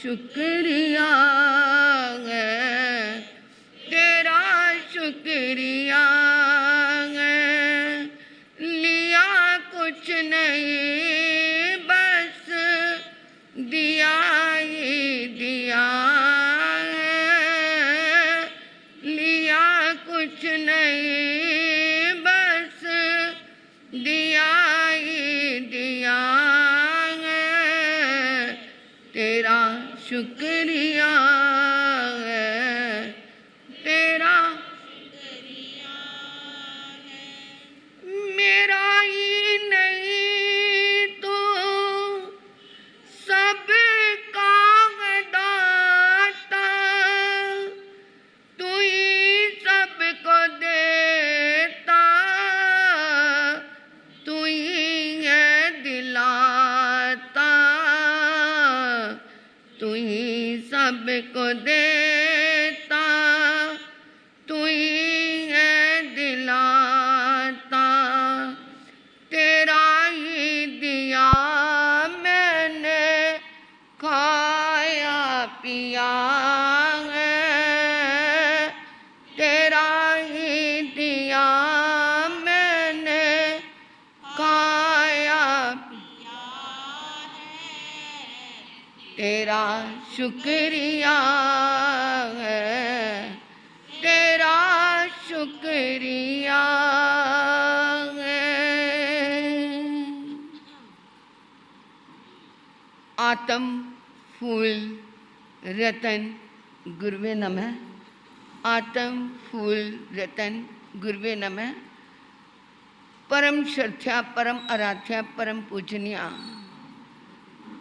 शुक्रिया है, तेरा शुक्रिया है। लिया कुछ नहीं बस दिया ही दिया है। लिया कुछ नहीं बस दिया ही दिया है, तेरा शुक्रिया है, तेरा शुक्रिया है। मेरा ही नहीं तो सबका है दाता, तू ही सबको देता, तू ही है दिलाता, तू ही सबको देता, तू ही है दिलाता। तेरा ही दिया मैंने खाया पिया है, तेरा ही दिया मैंने खाया पिया है, तेरा शुक्रिया है, तेरा शुक्रिया है। आत्म फूल रतन गुरुवे नमः, आत्म फूल रतन गुरुवे नमः। परम श्रद्धा परम आराध्या परम पूजनीया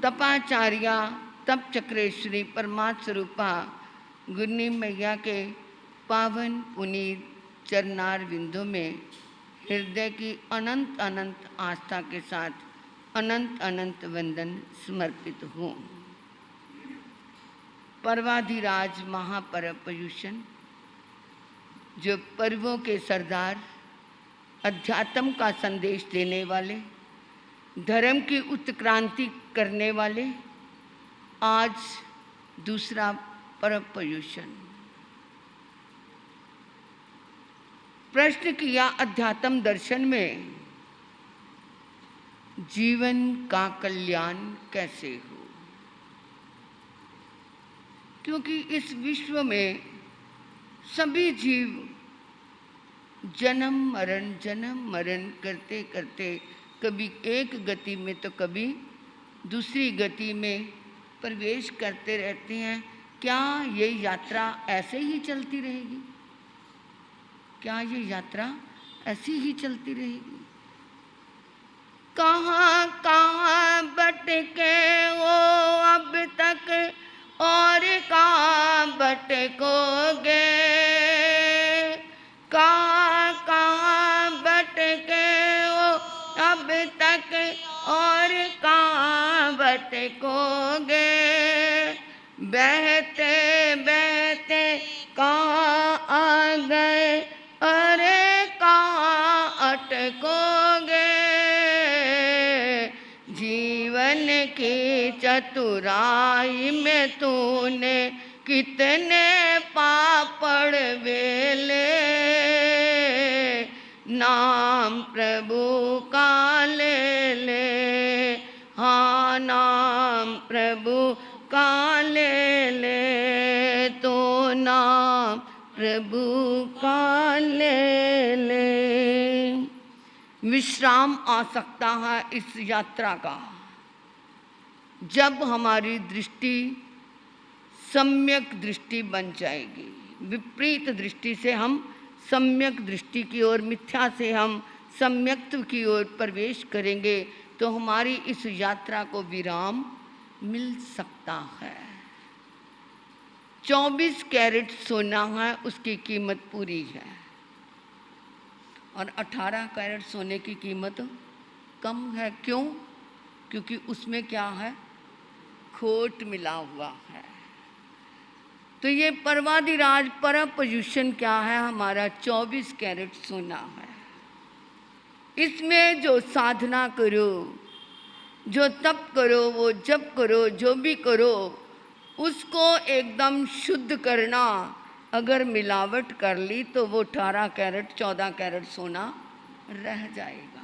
तपाचार्या तप चक्रेश्वरी परमात्म स्वरूपा गुरनी मैया के पावन पुनीत चरणार विंदों में हृदय की अनंत अनंत आस्था के साथ अनंत अनंत वंदन समर्पित हूँ। पर्वाधिराज महापर्व पर्युषण, जो पर्वों के सरदार, अध्यात्म का संदेश देने वाले, धर्म की उत्क्रांति करने वाले, आज दूसरा पर्व पर्युषण। प्रश्न किया अध्यात्म दर्शन में, जीवन का कल्याण कैसे हो? क्योंकि इस विश्व में सभी जीव जन्म मरण करते करते कभी एक गति में तो कभी दूसरी गति में प्रवेश करते रहते हैं। क्या ये यात्रा ऐसे ही चलती रहेगी? क्या ये यात्रा ऐसी ही चलती रहेगी? कहाँ कहाँ भटके हो अब तक और कहाँ भटकोगे? कहाँ कहाँ भटके हो अब तक और कहाँ भटकोगे? बहते बहते कहाँ आ गए, अरे कहाँ अटकोगे? जीवन की चतुराई में तूने कितने पापड़ बेले, नाम प्रभु का ले ले, हाँ नाम प्रभु का ले ले, तो नाम प्रभु का ले ले। विश्राम आ सकता है इस यात्रा का जब हमारी दृष्टि सम्यक दृष्टि बन जाएगी। विपरीत दृष्टि से हम सम्यक दृष्टि की ओर, मिथ्या से हम सम्यक्त्व की ओर प्रवेश करेंगे तो हमारी इस यात्रा को विराम मिल सकता है। 24 कैरेट सोना है, उसकी कीमत पूरी है, और 18 कैरेट सोने की कीमत कम है। क्यों? क्योंकि उसमें क्या है? खोट मिला हुआ है। तो ये पर्वाधिराज परम पर्युषण क्या है? हमारा 24 कैरेट सोना है। इसमें जो साधना करो, जो तप करो, वो जप करो, जो भी करो, उसको एकदम शुद्ध करना। अगर मिलावट कर ली तो वो 18 कैरेट 14 कैरेट सोना रह जाएगा।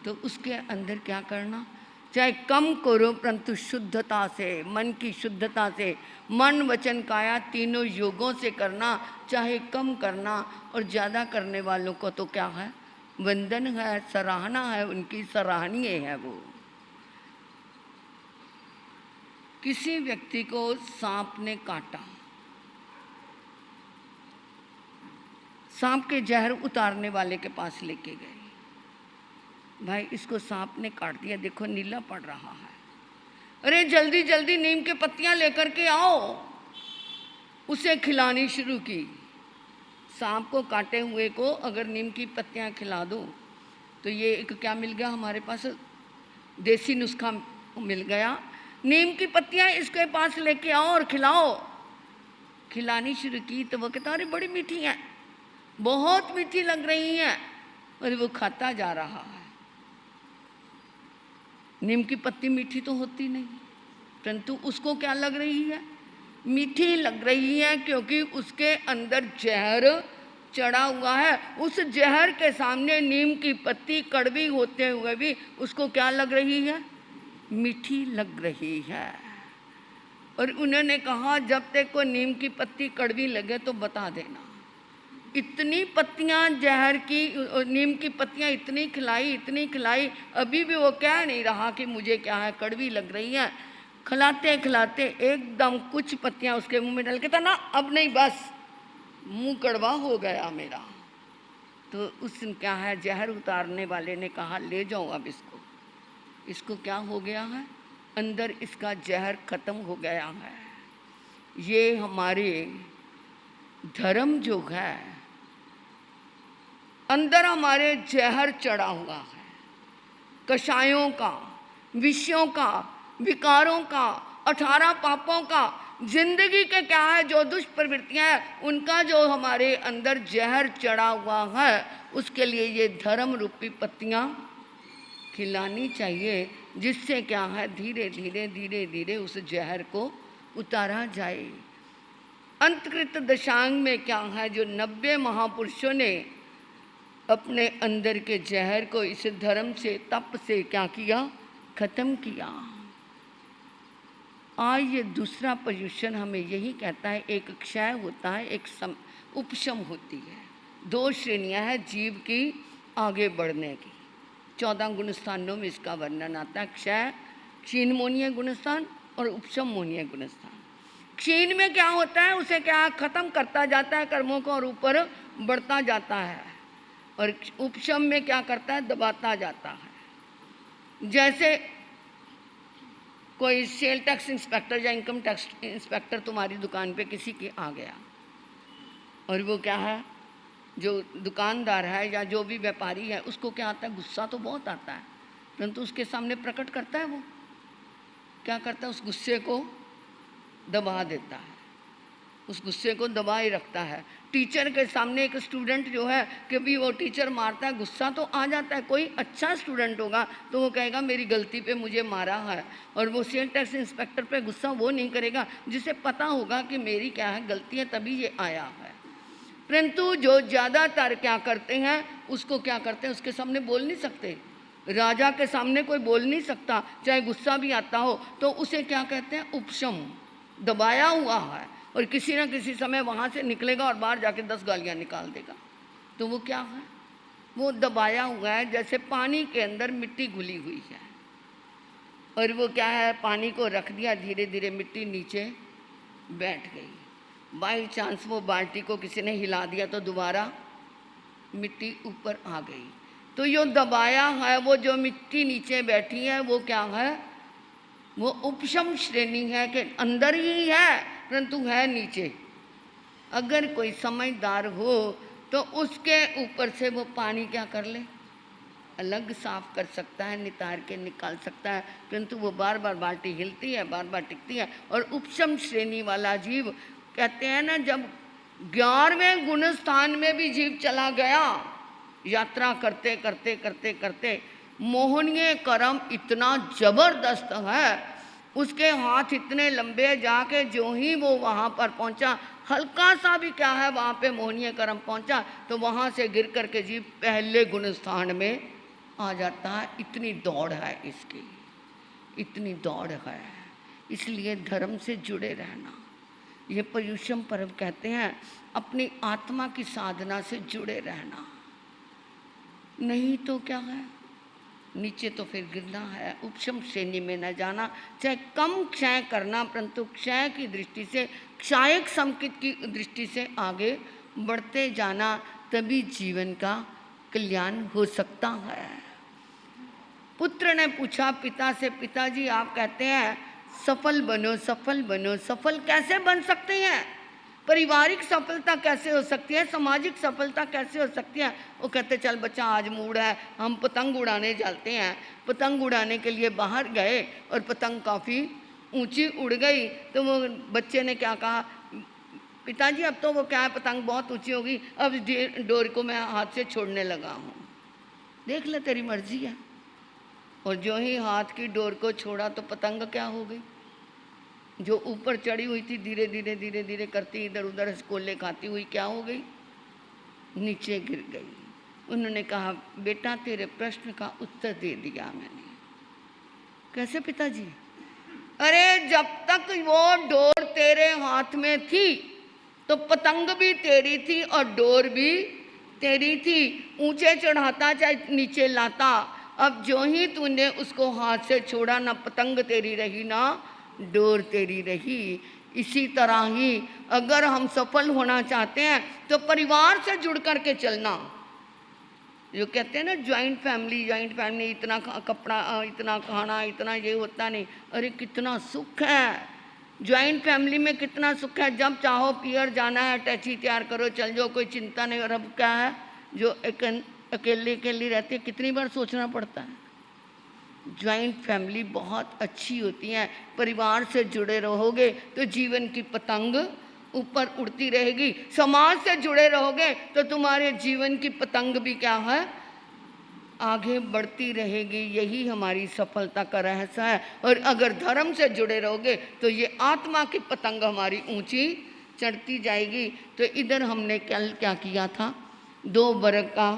तो उसके अंदर क्या करना, चाहे कम करो परंतु शुद्धता से, मन की शुद्धता से, मन वचन काया तीनों योगों से करना। चाहे कम करना, और ज़्यादा करने वालों को तो क्या है, वंदन है, सराहना है, उनकी सराहनीय है वो। किसी व्यक्ति को सांप ने काटा, सांप के जहर उतारने वाले के पास लेके गए, भाई इसको सांप ने काट दिया, देखो नीला पड़ रहा है, अरे जल्दी जल्दी नीम के पत्तियां लेकर के आओ। उसे खिलानी शुरू की। सांप को काटे हुए को अगर नीम की पत्तियां खिला दो तो ये एक क्या मिल गया हमारे पास, देसी नुस्खा मिल गया। नीम की पत्तियां इसके पास लेके आओ और खिलाओ। खिलानी शुरू की तो वो कहता अरे बड़ी मीठी है, बहुत मीठी लग रही है, और वो खाता जा रहा है। नीम की पत्ती मीठी तो होती नहीं, परंतु उसको क्या लग रही है, मीठी लग रही है, क्योंकि उसके अंदर जहर चढ़ा हुआ है। उस जहर के सामने नीम की पत्ती कड़वी होते हुए भी उसको क्या लग रही है, मीठी लग रही है। और उन्होंने कहा जब तक को नीम की पत्ती कड़वी लगे तो बता देना। इतनी पत्तियां जहर की, नीम की पत्तियां इतनी खिलाई, अभी भी वो कह नहीं रहा कि मुझे क्या है, कड़वी लग रही है। खिलाते खिलाते एकदम कुछ पत्तियां उसके मुंह में डाल के था ना, अब नहीं, बस मुंह कड़वा हो गया मेरा। तो उस क्या है, जहर उतारने वाले ने कहा ले जाओ अब इसको क्या हो गया है, अंदर इसका जहर खत्म हो गया है। ये हमारे धर्म जो है, अंदर हमारे जहर चढ़ा हुआ है, कषायों का, विषयों का, विकारों का, 18 पापों का, जिंदगी के क्या है जो दुष्प्रवृत्तियां हैं उनका जो हमारे अंदर जहर चढ़ा हुआ है, उसके लिए ये धर्म रूपी पत्तियां खिलानी चाहिए, जिससे क्या है धीरे धीरे उस जहर को उतारा जाए। अंतकृत दशांग में क्या है, जो 90 महापुरुषों ने अपने अंदर के जहर को इस धर्म से, तप से क्या किया, खत्म किया। आज ये दूसरा पोजीशन हमें यही कहता है, एक क्षय होता है, एक उपशम होती है। 2 श्रेणियां हैं जीव की आगे बढ़ने की। 14 गुणस्थानों में इसका वर्णन आता है, क्षय क्षीण मोनीय गुणस्थान और उपशम मोनीय गुणस्थान। क्षीण में क्या होता है, उसे क्या खत्म करता जाता है कर्मों को और ऊपर बढ़ता जाता है, और उपशम में क्या करता है, दबाता जाता है। जैसे कोई सेल टैक्स इंस्पेक्टर या इनकम टैक्स इंस्पेक्टर तुम्हारी दुकान पे किसी के आ गया, और वो क्या है, जो दुकानदार है या जो भी व्यापारी है उसको क्या आता है, गुस्सा तो बहुत आता है, परंतु उसके सामने प्रकट करता है, वो क्या करता है, उस गुस्से को दबा देता है, उस गुस्से को दबाए रखता है। टीचर के सामने एक स्टूडेंट जो है, कभी वो टीचर मारता है, गुस्सा तो आ जाता है। कोई अच्छा स्टूडेंट होगा तो वो कहेगा मेरी गलती पे मुझे मारा है, और वो सेल टैक्स इंस्पेक्टर पे गुस्सा वो नहीं करेगा जिसे पता होगा कि मेरी क्या है गलती है, तभी ये आया है। परंतु जो ज़्यादातर क्या करते हैं, उसको क्या करते हैं, उसके सामने बोल नहीं सकते। राजा के सामने कोई बोल नहीं सकता, चाहे गुस्सा भी आता हो, तो उसे क्या कहते हैं, उपशम, दबाया हुआ है, और किसी न किसी समय वहाँ से निकलेगा और बाहर जाके 10 गालियाँ निकाल देगा। तो वो क्या है, वो दबाया हुआ है, जैसे पानी के अंदर मिट्टी घुली हुई है, और वो क्या है, पानी को रख दिया, धीरे धीरे मिट्टी नीचे बैठ गई। बाई चांस वो बाल्टी को किसी ने हिला दिया तो दोबारा मिट्टी ऊपर आ गई। तो यो दबाया है, वो जो मिट्टी नीचे बैठी है वो क्या है, वो उपशम श्रेणी है, कि अंदर ही है परंतु है नीचे। अगर कोई समझदार हो तो उसके ऊपर से वो पानी क्या कर ले, अलग साफ कर सकता है, नितार के निकाल सकता है, परंतु वो बार बार बाल्टी हिलती है, बार बार टिकती है। और उपशम श्रेणी वाला जीव, कहते हैं ना, जब 11वें गुण स्थान में भी जीव चला गया, यात्रा करते करते करते करते मोहनीय कर्म इतना जबरदस्त है उसके हाथ इतने लंबे जाके जो ही वो वहाँ पर पहुँचा, हल्का सा भी क्या है वहाँ पे मोहनीय कर्म पहुँचा तो वहाँ से गिर करके जीव पहले गुण स्थान में आ जाता है। इतनी दौड़ है इसकी, इतनी दौड़ है। इसलिए धर्म से जुड़े रहना, ये पर्युषण पर्व कहते हैं, अपनी आत्मा की साधना से जुड़े रहना। नहीं तो क्या है, नीचे तो फिर गिरना है। उपशम श्रेणी में न जाना, चाहे कम क्षय करना, परंतु क्षय की दृष्टि से, क्षायक संकित की दृष्टि से आगे बढ़ते जाना, तभी जीवन का कल्याण हो सकता है। पुत्र ने पूछा पिता से, पिताजी आप कहते हैं सफल बनो, सफल बनो, सफल कैसे बन सकते हैं? पारिवारिक सफलता कैसे हो सकती है? सामाजिक सफलता कैसे हो सकती है? वो कहते चल बच्चा आज मूड है, हम पतंग उड़ाने चलते हैं। पतंग उड़ाने के लिए बाहर गए और पतंग काफ़ी ऊंची उड़ गई। तो वो बच्चे ने क्या कहा, पिताजी अब तो वो क्या है, पतंग बहुत ऊंची होगी, अब डोर को मैं हाथ से छोड़ने लगा हूँ। देख ले तेरी मर्जी है। और जो ही हाथ की डोर को छोड़ा तो पतंग क्या हो गई, जो ऊपर चढ़ी हुई थी धीरे धीरे धीरे धीरे करती इधर उधर हसकोले खाती हुई क्या हो गई, नीचे गिर गई। उन्होंने कहा बेटा तेरे प्रश्न का उत्तर दे दिया मैंने। कैसे पिताजी? अरे जब तक वो डोर तेरे हाथ में थी तो पतंग भी तेरी थी और डोर भी तेरी थी, ऊंचे चढ़ाता चाहे नीचे लाता। अब जो ही तूने उसको हाथ से छोड़ा, ना पतंग तेरी रही ना डोर तेरी रही। इसी तरह ही अगर हम सफल होना चाहते हैं तो परिवार से जुड़ करके चलना। जो कहते हैं ना ज्वाइंट फैमिली, इतना कपड़ा, इतना खाना, इतना ये होता नहीं। अरे कितना सुख है ज्वाइंट फैमिली में, कितना सुख है। जब चाहो पियर जाना है, टैक्सी तैयार करो चल जाओ, कोई चिंता नहीं। और अब क्या है, जो अकेले अकेली रहती है कितनी बार सोचना पड़ता है। ज्वाइंट फैमिली बहुत अच्छी होती है। परिवार से जुड़े रहोगे तो जीवन की पतंग ऊपर उड़ती रहेगी। समाज से जुड़े रहोगे तो तुम्हारे जीवन की पतंग भी क्या है, आगे बढ़ती रहेगी। यही हमारी सफलता का रहस्य है। और अगर धर्म से जुड़े रहोगे तो ये आत्मा की पतंग हमारी ऊंची चढ़ती जाएगी। तो इधर हमने कल क्या किया था, 2 वर्ग का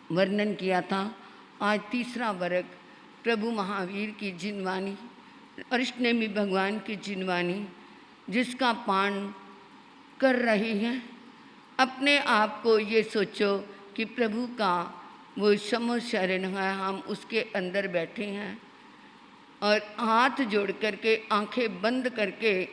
वर्णन किया था। आज तीसरा वर्ग प्रभु महावीर की जिनवानी, अरिष्टनेमी भगवान की जिनवानी, जिसका पान कर रही हैं। अपने आप को ये सोचो कि प्रभु का वो समो शरण है, हम उसके अंदर बैठे हैं। और हाथ जोड़ करके आंखें बंद करके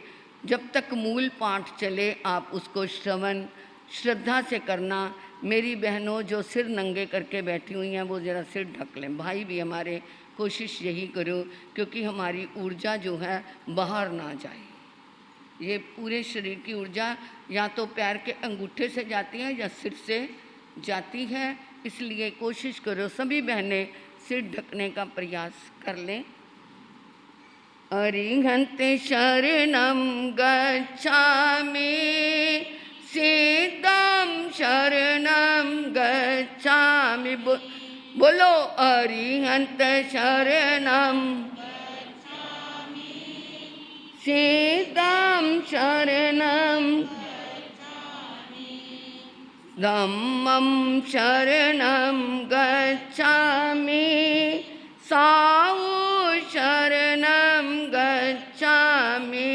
जब तक मूल पाठ चले आप उसको श्रवण श्रद्धा से करना। मेरी बहनों जो सिर नंगे करके बैठी हुई हैं वो ज़रा सिर ढक लें। भाई भी हमारे कोशिश यही करो, क्योंकि हमारी ऊर्जा जो है बाहर ना जाए। ये पूरे शरीर की ऊर्जा या तो पैर के अंगूठे से जाती है या सिर से जाती है। इसलिए कोशिश करो सभी बहनें सिर ढकने का प्रयास कर लें। अरिहंत शरणं गच्छामि, सिद्धं शरणं गच्छामि। बोलो अरिहंत शरणं, सिद्धं शरणं, धम्मं शरणं गच्छामि, साहु शरणं गच्छामि,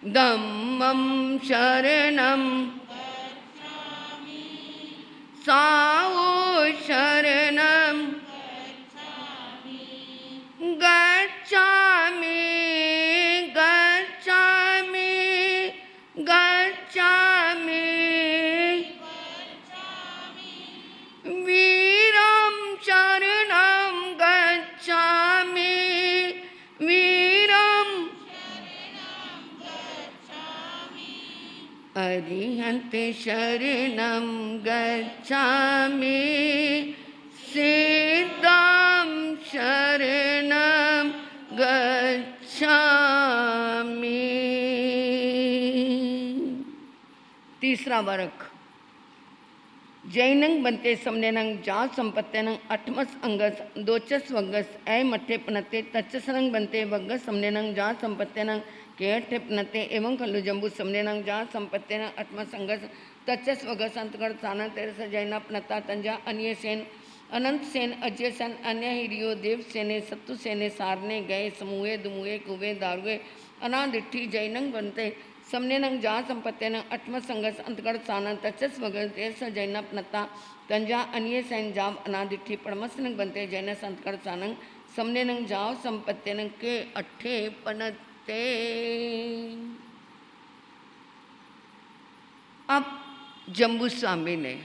धम्मं शरणं, साहु शरणं गच्छामि, गच्छामि, गच्छामि, वीरं शरणं गच्छामि, वीरं अरिहंत शरणं गच्छामि, सिद्धं शरणं गच्छामि। तीसरा वर्ग जैनंग बनते समनेनंग जा संपत्त्यनंग अठमस अंगस दोचस वंगस ऐ मठे पनते तचसरंग बनते वंगस समनेनंग जा संपत्त्यनंग के अठे पनते एवं खलु जम्बू समनेनंग जा संपत्त्यनंग अठमस अंगस तचस वगस अंतगढ़ साना तेरस जैना पनता तंजा अन्य सेन अनंत सेन अजय सेन अन्य हिरियो देव सेने सत्तु सेने सारने गए समूहे दुमुहे कुबे दारुए अनादिठी जैनंग बनते समनेनंग जा संपत्त्यनंग अठम संगस अंतगढ़ साना तचस वगस देश जैन पनता तंजा अन्य सैन जाव अनादिठी पड़मसनंग बनते जैन अंतगढ़ सानंग समनेनंग जाव संपत्त्यनंग के अठे पनते। अब जम्बू स्वामी ने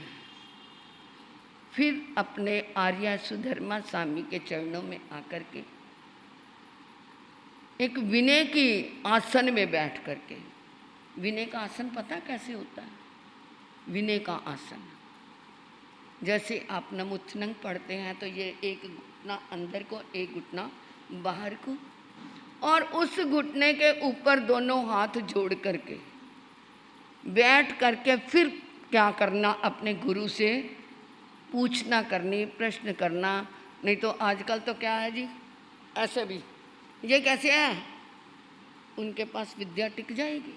फिर अपने आर्या सुधर्मा स्वामी के चरणों में आकर के एक विनय की आसन में बैठ करके, विनय का आसन पता कैसे होता है? विनय का आसन जैसे आप नमुत्थनंग पढ़ते हैं तो ये एक घुटना अंदर को एक घुटना बाहर को, और उस घुटने के ऊपर दोनों हाथ जोड़ करके बैठ करके फिर क्या करना, अपने गुरु से पूछना करनी, प्रश्न करना। नहीं तो आजकल तो क्या है जी, ऐसे भी ये कैसे है, उनके पास विद्या टिक जाएगी।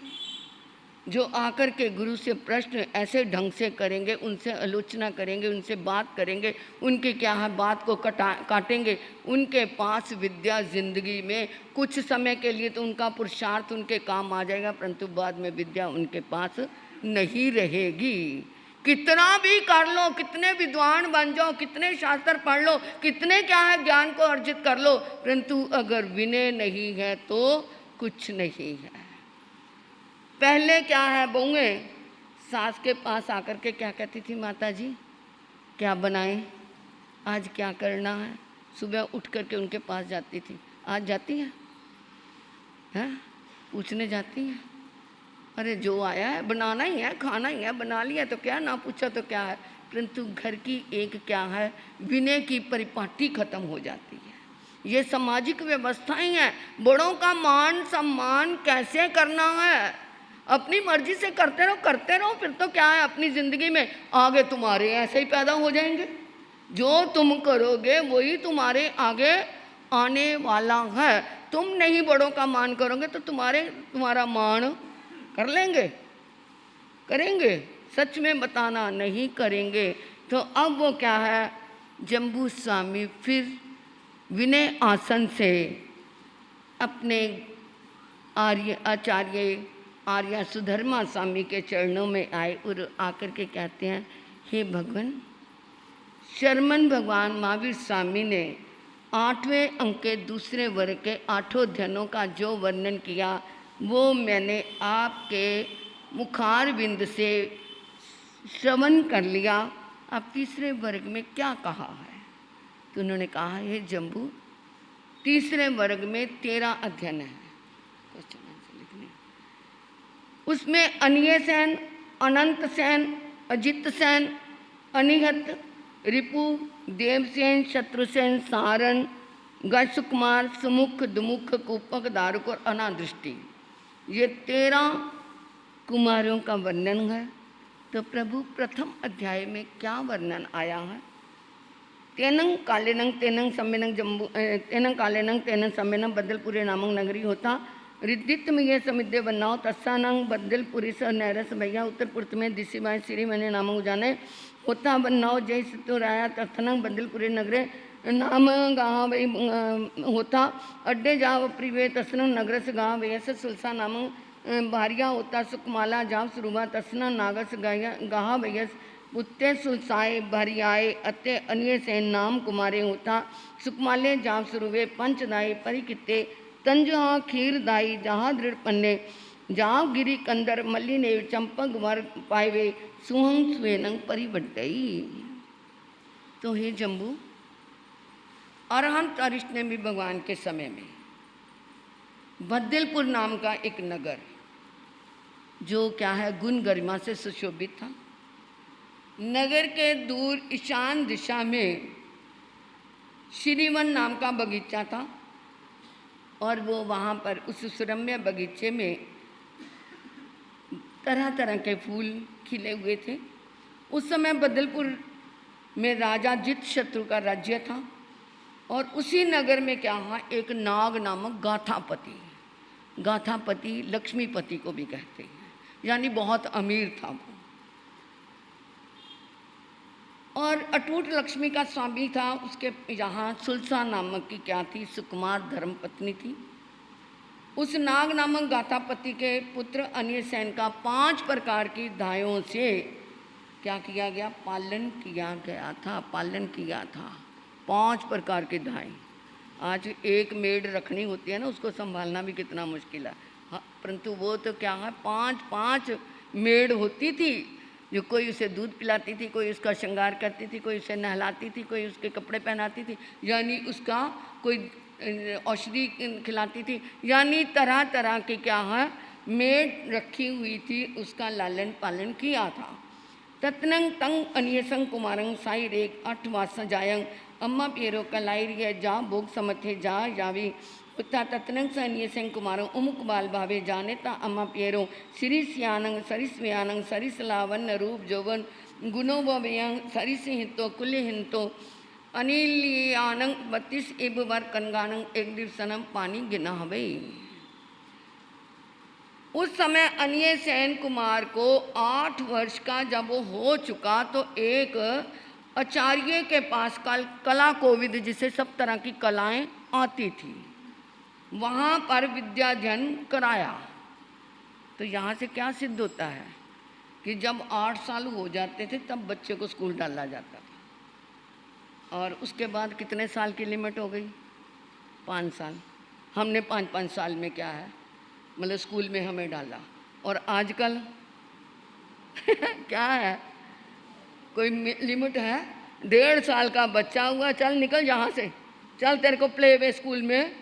जो आकर के गुरु से प्रश्न ऐसे ढंग से करेंगे, उनसे आलोचना करेंगे, उनसे बात करेंगे, उनके क्या है बात को काटेंगे, उनके पास विद्या जिंदगी में कुछ समय के लिए तो उनका पुरुषार्थ उनके काम आ जाएगा, परंतु बाद में विद्या उनके पास नहीं रहेगी। कितना भी कर लो, कितने विद्वान बन जाओ, कितने शास्त्र पढ़ लो, कितने क्या है ज्ञान को अर्जित कर लो, परंतु अगर विनय नहीं है तो कुछ नहीं है। पहले क्या है, बहुएं सास के पास आकर के क्या कहती थी, माता जी क्या बनाएं, आज क्या करना है, सुबह उठ करके उनके पास जाती थी। आज जाती हैं? पूछने जाती हैं? अरे जो आया है बनाना ही है, खाना ही है, बना लिया तो क्या, ना पूछा तो क्या है। परंतु घर की एक क्या है विनय की परिपाटी खत्म हो जाती है। ये सामाजिक व्यवस्थाएं हैं। बड़ों का मान सम्मान कैसे करना है, अपनी मर्जी से करते रहो, फिर तो क्या है अपनी ज़िंदगी में आगे तुम्हारे ऐसे ही पैदा हो जाएंगे। जो तुम करोगे वही तुम्हारे आगे आने वाला है। तुम नहीं बड़ों का मान करोगे तो तुम्हारा मान कर लेंगे, करेंगे? सच में बताना, नहीं करेंगे। तो अब वो क्या है, जम्बू स्वामी फिर विनय आसन से अपने आर्य सुधर्मा स्वामी के चरणों में आए और आकर के कहते हैं, हे भगवान, शर्मन भगवान महावीर स्वामी ने 8वें अंक के दूसरे वर्ग के 8 अध्ययनों का जो वर्णन किया वो मैंने आपके मुखार बिंद से श्रवण कर लिया। अब तीसरे वर्ग में क्या कहा है? तो उन्होंने कहा, हे जम्बू, तीसरे वर्ग में 13 अध्ययन है, क्वेश्चन आंसर लिखने। उसमें अनिय सेन, अनंत सेन, अजित सेन, अनिहत, रिपु, देवसेन, शत्रुसेन, सारण, गजसुकुमार, सुमुख, दुमुख, कूपक, दारुक और अनादृष्टि, ये 13 कुमारों का वर्णन है। तो प्रभु प्रथम अध्याय में क्या वर्णन आया है? तेनंग कालेनंग तेनंग सम्मेनंग जम्बू तेनंग कालेनंग तेनंग सम्मेनंग बदलपुरे नामक नगरी होता रिद्धित में यह समिद्य बनाओ तस्सानंग बदलपुरी स नैरस भैया उत्तर पूर्व में दिशी बाई श्री मैंने नामक जाने होता बनाओ जय सिद्धो राया तथनंग बदलपुरे नगरे नाम गाँव होता अड्डे जाव प्रिवे तस्न नगरस गाँव वैस सुलसा नाम भारिया होता सुकमाला जाव सुरुवा तस्न नागस गाह वैस उत्ते सुलसाए भरियाए अत्य अन्य से नाम कुमारे होता सुकमाले जाव सुरुवे पंचदाई परिकिते तंजहा खीर दाई जहाँ दृढ़ पन्ने जाव गिरी कंदर मल्ली ने चंपक वर पाएवे सुहंग स्वेनंग परिबड्डई। तो हे जम्बू, अरहंत अरिष्ट ने भी भगवान के समय में बदलपुर नाम का एक नगर जो क्या है गुण गरिमा से सुशोभित था। नगर के दूर ईशान दिशा में श्रीवन नाम का बगीचा था और वो वहाँ पर उस सुरम्य बगीचे में तरह तरह के फूल खिले हुए थे उस समय बदलपुर में राजा जित शत्रु का राज्य था और उसी नगर में क्या हुआ, एक नाग नामक गाथापति, गाथापति लक्ष्मीपति को भी कहते हैं, यानी बहुत अमीर था वो और अटूट लक्ष्मी का स्वामी था। उसके यहाँ सुलसा नामक की क्या थी, सुकुमार धर्मपत्नी थी। उस नाग नामक गाथापति के पुत्र अनियसेन का 5 प्रकार की दायों से क्या किया गया, पालन किया गया था, पालन किया था। 5 प्रकार के दाएँ। आज एक मेड रखनी होती है ना, उसको संभालना भी कितना मुश्किल है, हाँ, परंतु वो तो क्या है, 5 मेड होती थी जो कोई उसे दूध पिलाती थी, कोई उसका श्रृंगार करती थी, कोई उसे नहलाती थी, कोई उसके कपड़े पहनाती थी, यानी उसका कोई औषधि खिलाती थी, यानी तरह तरह की क्या है मेड रखी हुई थी, उसका लालन पालन किया था। तत्नंग तंग अनियसंग कुमारंग साई रेख 8 वासा जायंग अम्मा पेरो कलाई जा भोग समथे जा यावी उत्ता तत्नंग स अनियसंग कुमारंग उमुक बाल भावे जाने ता अम्मा पेरो सिरिस्यानंग सरिस्व्यानंग सरिसलावन रूप जौवन गुणो व्यंग सरिस हिंतो कुल्य हिंतो अनिलियानंग 32 एब वर कनगानंग एक दिवसनम पानी गिना हवे। उस समय अनियसेन कुमार को 8 वर्ष का जब वो हो चुका तो एक आचार्य के पास कला कोविद, जिसे सब तरह की कलाएं आती थी, वहाँ पर विद्या अध्ययन कराया। तो यहाँ से क्या सिद्ध होता है कि जब 8 साल हो जाते थे तब बच्चे को स्कूल डाला जाता था और उसके बाद कितने साल की लिमिट हो गई, 5 साल। हमने 5-5 साल में क्या है मतलब स्कूल में हमें डाला। और आजकल क्या है, कोई लिमिट है, 1.5 साल का बच्चा हुआ, चल निकल यहाँ से, चल तेरे को प्ले वे स्कूल में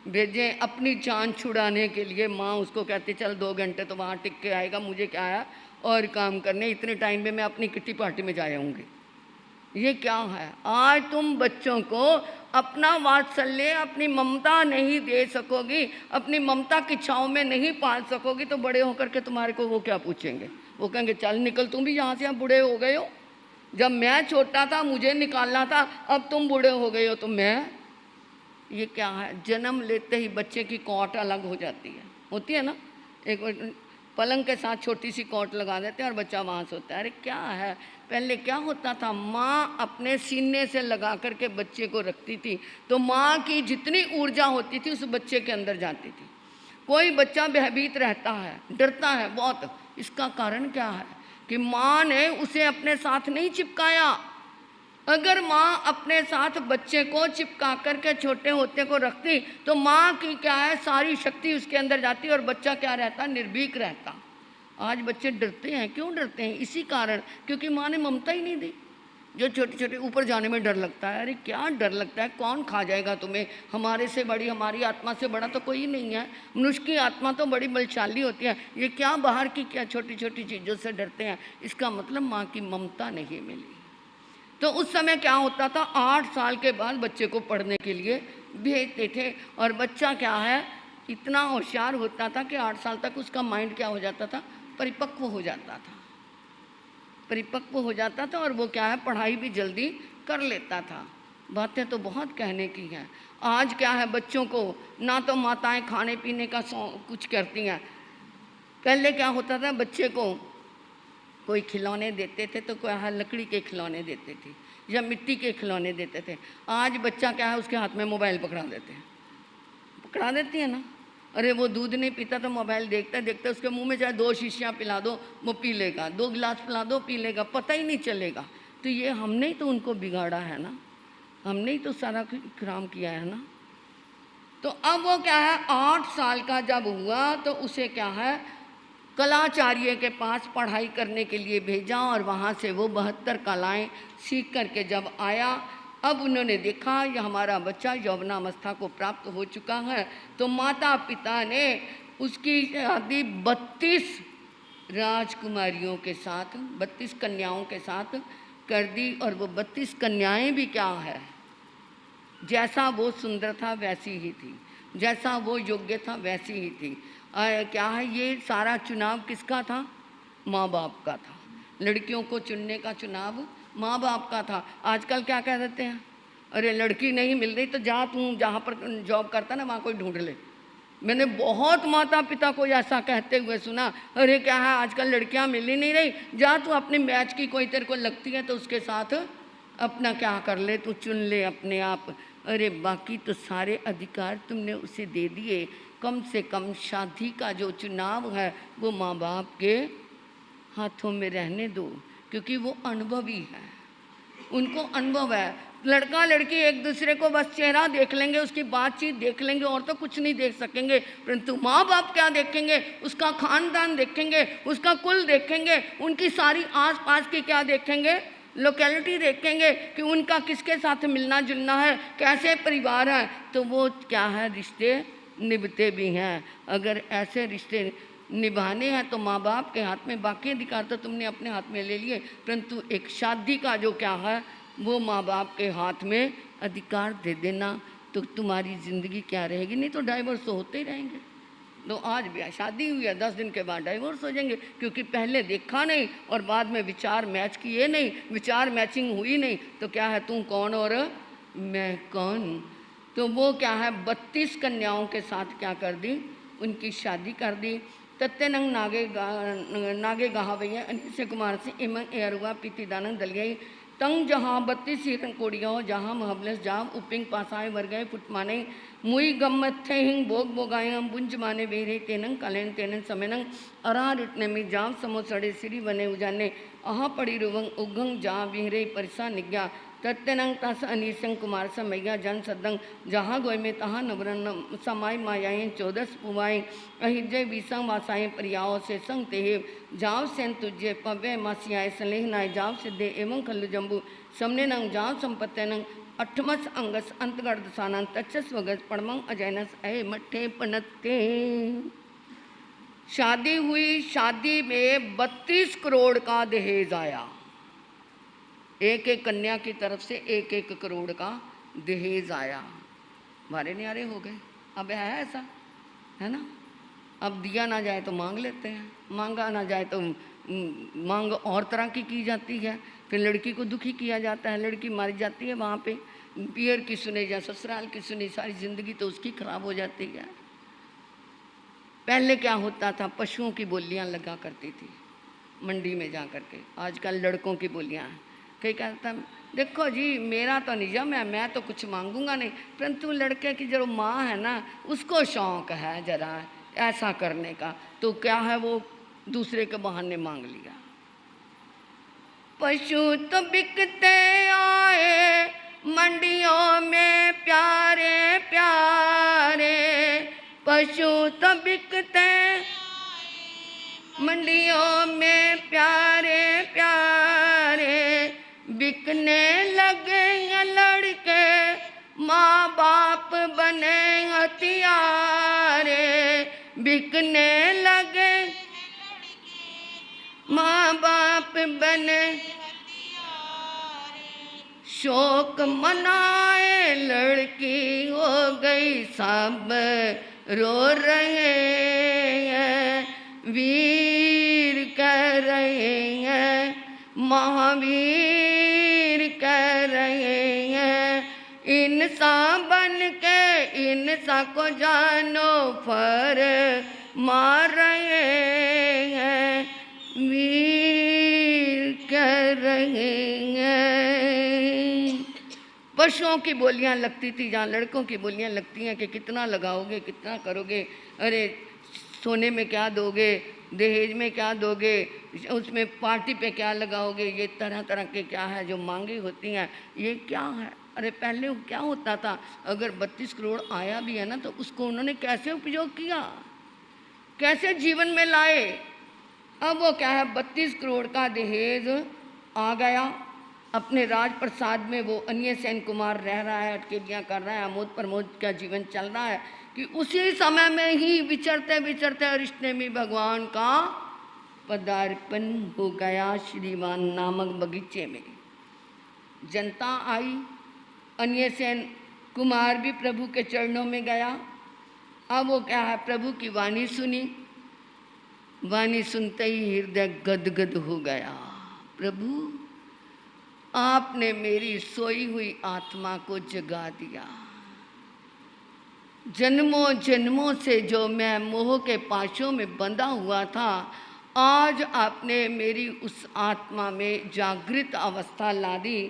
भेजें। अपनी जान छुड़ाने के लिए माँ उसको कहती चल 2 घंटे तो वहाँ टिक के आएगा, मुझे क्या है और काम करने, इतने टाइम में मैं अपनी किट्टी पार्टी में जा आऊँगी। ये क्या है, आज तुम बच्चों को अपना वात्सल्य, अपनी ममता नहीं दे सकोगी, अपनी ममता की छाँव में नहीं पाल सकोगी, तो बड़े होकर के तुम्हारे को वो क्या पूछेंगे, वो कहेंगे चल निकल तुम भी यहाँ से, आप बूढ़े हो गए हो, जब मैं छोटा था मुझे निकालना था, अब तुम बूढ़े हो गए हो तो मैं। ये क्या है, जन्म लेते ही बच्चे की कौट अलग हो जाती है, होती है ना, एक पलंग के साथ छोटी सी कौट लगा देते हैं और बच्चा वहाँ सोता है। अरे क्या है, पहले क्या होता था, माँ अपने सीने से लगा करके बच्चे को रखती थी, तो माँ की जितनी ऊर्जा होती थी उस बच्चे के अंदर जाती थी। कोई बच्चा भयभीत रहता है, डरता है बहुत, इसका कारण क्या है कि माँ ने उसे अपने साथ नहीं चिपकाया। अगर माँ अपने साथ बच्चे को चिपका करके छोटे होते को रखती तो माँ की क्या है सारी शक्ति उसके अंदर जाती और बच्चा क्या रहता, निर्भीक रहता। आज बच्चे डरते हैं, क्यों डरते हैं, इसी कारण क्योंकि माँ ने ममता ही नहीं दी। जो छोटे छोटे ऊपर जाने में डर लगता है, अरे क्या डर लगता है, कौन खा जाएगा तुम्हें, हमारे से बड़ी, हमारी आत्मा से बड़ा तो कोई नहीं है, मनुष्य की आत्मा तो बड़ी बलशाली होती है, ये क्या बाहर की क्या छोटी छोटी चीज़ों से डरते हैं, इसका मतलब माँ की ममता नहीं मिली। तो उस समय क्या होता था, 8 साल के बाद बच्चे को पढ़ने के लिए भेजते थे और बच्चा क्या है इतना होशियार होता था कि 8 साल तक उसका माइंड क्या हो जाता था, परिपक्व हो जाता था, परिपक्व हो जाता था और वो क्या है पढ़ाई भी जल्दी कर लेता था। बातें तो बहुत कहने की हैं। आज क्या है, बच्चों को ना तो माताएं खाने पीने का कुछ करती हैं। पहले क्या होता था, बच्चे को कोई खिलौने देते थे तो कोई लकड़ी के खिलौने देते थे या मिट्टी के खिलौने देते थे। आज बच्चा क्या है उसके हाथ में मोबाइल पकड़ा देते हैं, पकड़ा देती है ना, अरे वो दूध नहीं पीता तो मोबाइल देखता देखता उसके मुंह में चाहे 2 शीशियाँ पिला दो वो पी लेगा, 2 गिलास पिला दो पी लेगा, पता ही नहीं चलेगा। तो ये हमने ही तो उनको बिगाड़ा है ना, हमने ही तो सारा काम किया है ना। तो अब वो क्या है 8 साल का जब हुआ तो उसे क्या है कलाचार्य के पास पढ़ाई करने के लिए भेजा और वहाँ से वो 72 कलाएँ सीख करके जब आया, अब उन्होंने देखा ये हमारा बच्चा यौवनावस्था को प्राप्त हो चुका है, तो माता पिता ने उसकी शादी 32 राजकुमारियों के साथ, 32 कन्याओं के साथ कर दी। और वो 32 कन्याएं भी क्या है, जैसा वो सुंदर था वैसी ही थी, जैसा वो योग्य था वैसी ही थी। क्या है, ये सारा चुनाव किसका था, माँ बाप का था। लड़कियों को चुनने का चुनाव माँ बाप का था। आजकल क्या कह देते हैं, अरे लड़की नहीं मिल रही तो जा तू जहाँ पर जॉब करता ना वहाँ कोई ढूंढ ले। मैंने बहुत माता पिता को ऐसा कहते हुए सुना, अरे क्या है आजकल लड़कियाँ मिल ही नहीं रही, जा तू अपने मैच की कोई तेरे को लगती है तो उसके साथ अपना क्या कर ले, तू चुन ले अपने आप। अरे बाकी तो सारे अधिकार तुमने उसे दे दिए, कम से कम शादी का जो चुनाव है वो माँ बाप के हाथों में रहने दो, क्योंकि वो अनुभवी है, उनको अनुभव है। लड़का लड़की एक दूसरे को बस चेहरा देख लेंगे, उसकी बातचीत देख लेंगे और तो कुछ नहीं देख सकेंगे, परंतु माँ बाप क्या देखेंगे, उसका खानदान देखेंगे, उसका कुल देखेंगे, उनकी सारी आस पास की क्या देखेंगे, लोकेलिटी देखेंगे कि उनका किसके साथ मिलना जुलना है, कैसे परिवार है, तो वो क्या है रिश्ते निभते भी हैं। अगर ऐसे रिश्ते निभाने हैं तो माँ बाप के हाथ में, बाकी अधिकार तो तुमने अपने हाथ में ले लिए, परंतु एक शादी का जो क्या है वो माँ बाप के हाथ में अधिकार दे देना, तो तुम्हारी ज़िंदगी क्या रहेगी। नहीं तो डाइवोर्स तो होते ही रहेंगे। तो आज भी शादी हुई है 10 दिन के बाद डाइवोर्स हो जाएंगे, क्योंकि पहले देखा नहीं और बाद में विचार मैच किए नहीं, विचार मैचिंग हुई नहीं, तो क्या है तू कौन और मैं कौन। तो वो क्या है 32 कन्याओं के साथ क्या कर दी, उनकी शादी कर दी। तत्नंग नागे गाहा भैया अनिसे कुमार से इमंग एरुआ पीति दानंग दलियाई तंग जहाँ 32 हिरन कोड़ियों जहाँ महबलस जाम उपिंग पासाए वर्गय फुटमाने मुई गम्मथे हिंग बोग बोगाए हम बुंज माने बेरे तेनंग कलेन तेनंग समेनंग अरा रुटने में जाम समोसड़े सिरी बने उजाने अहा पड़ी रुवंग उगंग जा बिहरे परिसा निज्ञा तत्नंग तस अनिसंग कुमार समैया जन सदंग जहाँ गोय में तहाँ नवरन समाय मायाएं 14 पुवाएं अहिजय बीसंग वासाएं परियाओं से संग तेहेव जाव सेन तुझे पवे मासियाए सलेह नाय जाव सिद्धे एवं खल्लु जम्बू समने नंग जाव संपत्ते नंग अठमस अंगस अंतगर्द सानन तचस वगस पड़मंग अजैनस अहे मठे पनत्ते। शादी हुई, शादी में 32 करोड़ का दहेज आया, एक एक कन्या की तरफ से 1-1 करोड़ का दहेज आया। मारे न्यारे हो गए। अब है ऐसा, है ना, अब दिया ना जाए तो मांग लेते हैं, मांगा ना जाए तो मांग और तरह की जाती है, फिर लड़की को दुखी किया जाता है, लड़की मारी जाती है वहाँ पे, पियर की सुने या ससुराल की सुने, सारी ज़िंदगी तो उसकी खराब हो जाती है। पहले क्या होता था, पशुओं की बोलियाँ लगा करती थी मंडी में जा कर के, आजकल लड़कों की बोलियाँ हैं। कई कहता देखो जी मेरा तो नियम है, मैं तो कुछ मांगूंगा नहीं, परंतु लड़के की जो माँ है ना उसको शौक़ है जरा ऐसा करने का, तो क्या है वो दूसरे के बहाने मांग लिया। पशु तो बिकते आए मंडियों में प्यारे प्यारे, पशु तो बिकते मंडियों में प्यारे प्यारे, बिकने लगे लड़के माँ बाप बने हथियारे, बिकने लगे माँ बाप बने शोक मनाए लड़की हो गई सब रो रहे हैं, वीर कह रहे हैं महावीर कह रहे हैं, इंसान बन के इंसान को जानो फर मार रहे हैं, वीर कह रहे हैं। पशुओं की बोलियां लगती थी, जहाँ लड़कों की बोलियां लगती हैं कि कितना लगाओगे, कितना करोगे, अरे सोने में क्या दोगे, दहेज में क्या दोगे, उसमें पार्टी पे क्या लगाओगे, ये तरह तरह के क्या है जो मांगे होती हैं, ये क्या है। अरे पहले क्या होता था, अगर 32 करोड़ आया भी है ना तो उसको उन्होंने कैसे उपयोग किया, कैसे जीवन में लाए। अब वो क्या है 32 करोड़ का दहेज आ गया, अपने राज प्रसाद में वो अन्य सेन कुमार रह रहा है, अटकेलियाँ कर रहा है, आमोद प्रमोद का जीवन चल रहा है कि उसी समय में ही विचरते विचरते रिश्ते में भगवान का पदार्पण हो गया श्रीमान नामक बगीचे में। जनता आई, अन्य सेन कुमार भी प्रभु के चरणों में गया। अब वो क्या है प्रभु की वाणी सुनी, वाणी सुनते ही हृदय गदगद हो गया। प्रभु आपने मेरी सोई हुई आत्मा को जगा दिया। जन्मों जन्मों से जो मैं मोह के पाशों में बंधा हुआ था, आज आपने मेरी उस आत्मा में जागृत अवस्था ला दी।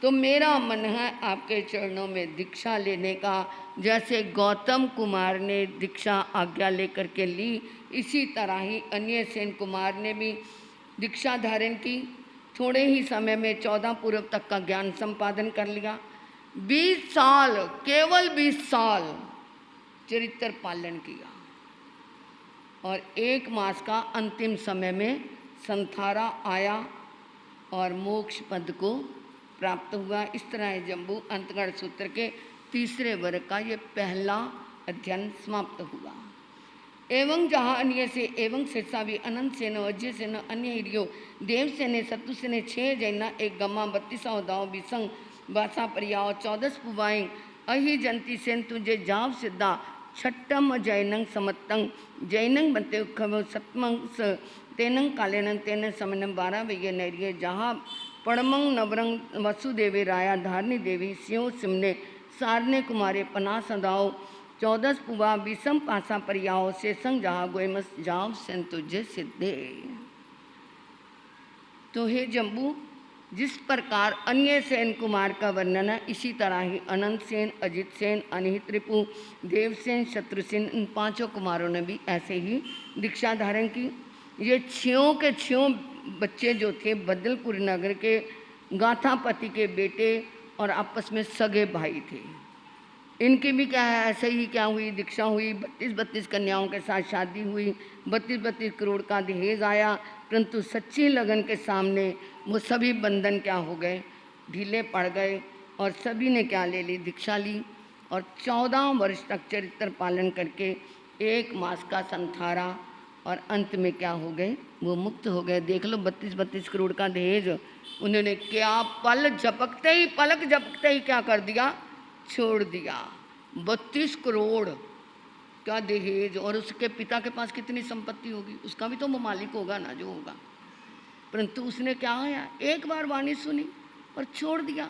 तो मेरा मन है आपके चरणों में दीक्षा लेने का। जैसे गौतम कुमार ने दीक्षा आज्ञा लेकर के ली, इसी तरह ही अन्य सेन कुमार ने भी दीक्षा धारण की। थोड़े ही समय में 14 पूर्व तक का ज्ञान संपादन कर लिया। 20 साल, केवल 20 साल चरित्र पालन किया और 1 मास का अंतिम समय में संथारा आया और मोक्ष पद को प्राप्त हुआ। इस तरह है जम्बू अंतगढ़ सूत्र के 3रे वर्ग का ये पहला अध्ययन समाप्त हुआ। एवं जहाँ अन्य से एवं शेषा भी अनंत सेनो अजय सेनो अन्य हिरियो देव सेने सत्तु सेने 6 जैना 1 गम्मा 32 दाव विसंग बासा परियाओ 14 पुवाएं अहि जंती सेन तुझे जाव सिद्धा छट्टम जैनंग समत्तंग जैनंग बनते खव सतमंग तेनंग कालेनंग तेन समनम 12 वैये नैरिये जहाँ पड़मंग नवरंग वसुदेवे राया धारनी देवी स्यों सिमने सारने कुमारे पना सदाओ 14 पुवा विषम पासा परियाओ से संग जहाँ गोयमस जाव सेन तुझे सिद्धे। तो हे जम्बू, जिस प्रकार अन्य सेन कुमार का वर्णन है, इसी तरह ही अनंत सेन, अजित सेन, अनिहित रिपु, देवसेन, शत्रुसेन, इन 5 कुमारों ने भी ऐसे ही दीक्षा धारण की। ये 6 के 6 बच्चे जो थे बदलपुर नगर के गाथापति के बेटे और आपस में सगे भाई थे। इनकी भी क्या है, ऐसे ही क्या हुई, दीक्षा हुई। 32 कन्याओं के साथ शादी हुई। 32 करोड़ का दहेज आया, परंतु सच्ची लगन के सामने वो सभी बंधन क्या हो गए, ढीले पड़ गए और सभी ने क्या ले ली, दीक्षा ली। और 14 वर्ष तक चरित्र पालन करके 1 मास का संथारा और अंत में क्या हो गए, वो मुक्त हो गए। देख लो 32 करोड़ का दहेज उन्होंने क्या पलक झपकते ही क्या कर दिया, छोड़ दिया। 32 करोड़ का दहेज, और उसके पिता के पास कितनी संपत्ति होगी, उसका भी तो वो मालिक होगा ना जो होगा। परंतु उसने क्या है, एक बार वाणी सुनी और छोड़ दिया।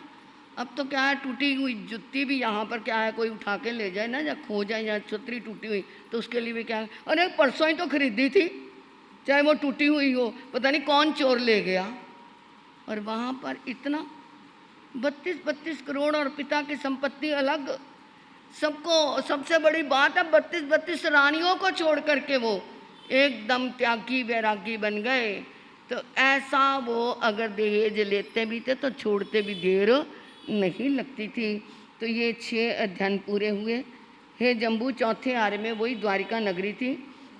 अब तो क्या है, टूटी हुई जुत्ती भी यहाँ पर क्या है, कोई उठा के ले जाए ना, या खो जाए, या छतरी टूटी हुई तो उसके लिए भी क्या है, अरे परसों ही तो खरीदी थी, चाहे वो टूटी हुई हो, पता नहीं कौन चोर ले गया। और वहाँ पर इतना 32 करोड़ और पिता की संपत्ति अलग। सबको सबसे बड़ी बात है 32 रानियों को छोड़ करके वो एकदम त्यागी वैरागी बन गए। तो ऐसा वो अगर दहेज लेते भी थे तो छोड़ते भी देर नहीं लगती थी। तो ये 6 अध्ययन पूरे हुए। हे जम्बू, 4थे आर्य में वही द्वारिका नगरी थी।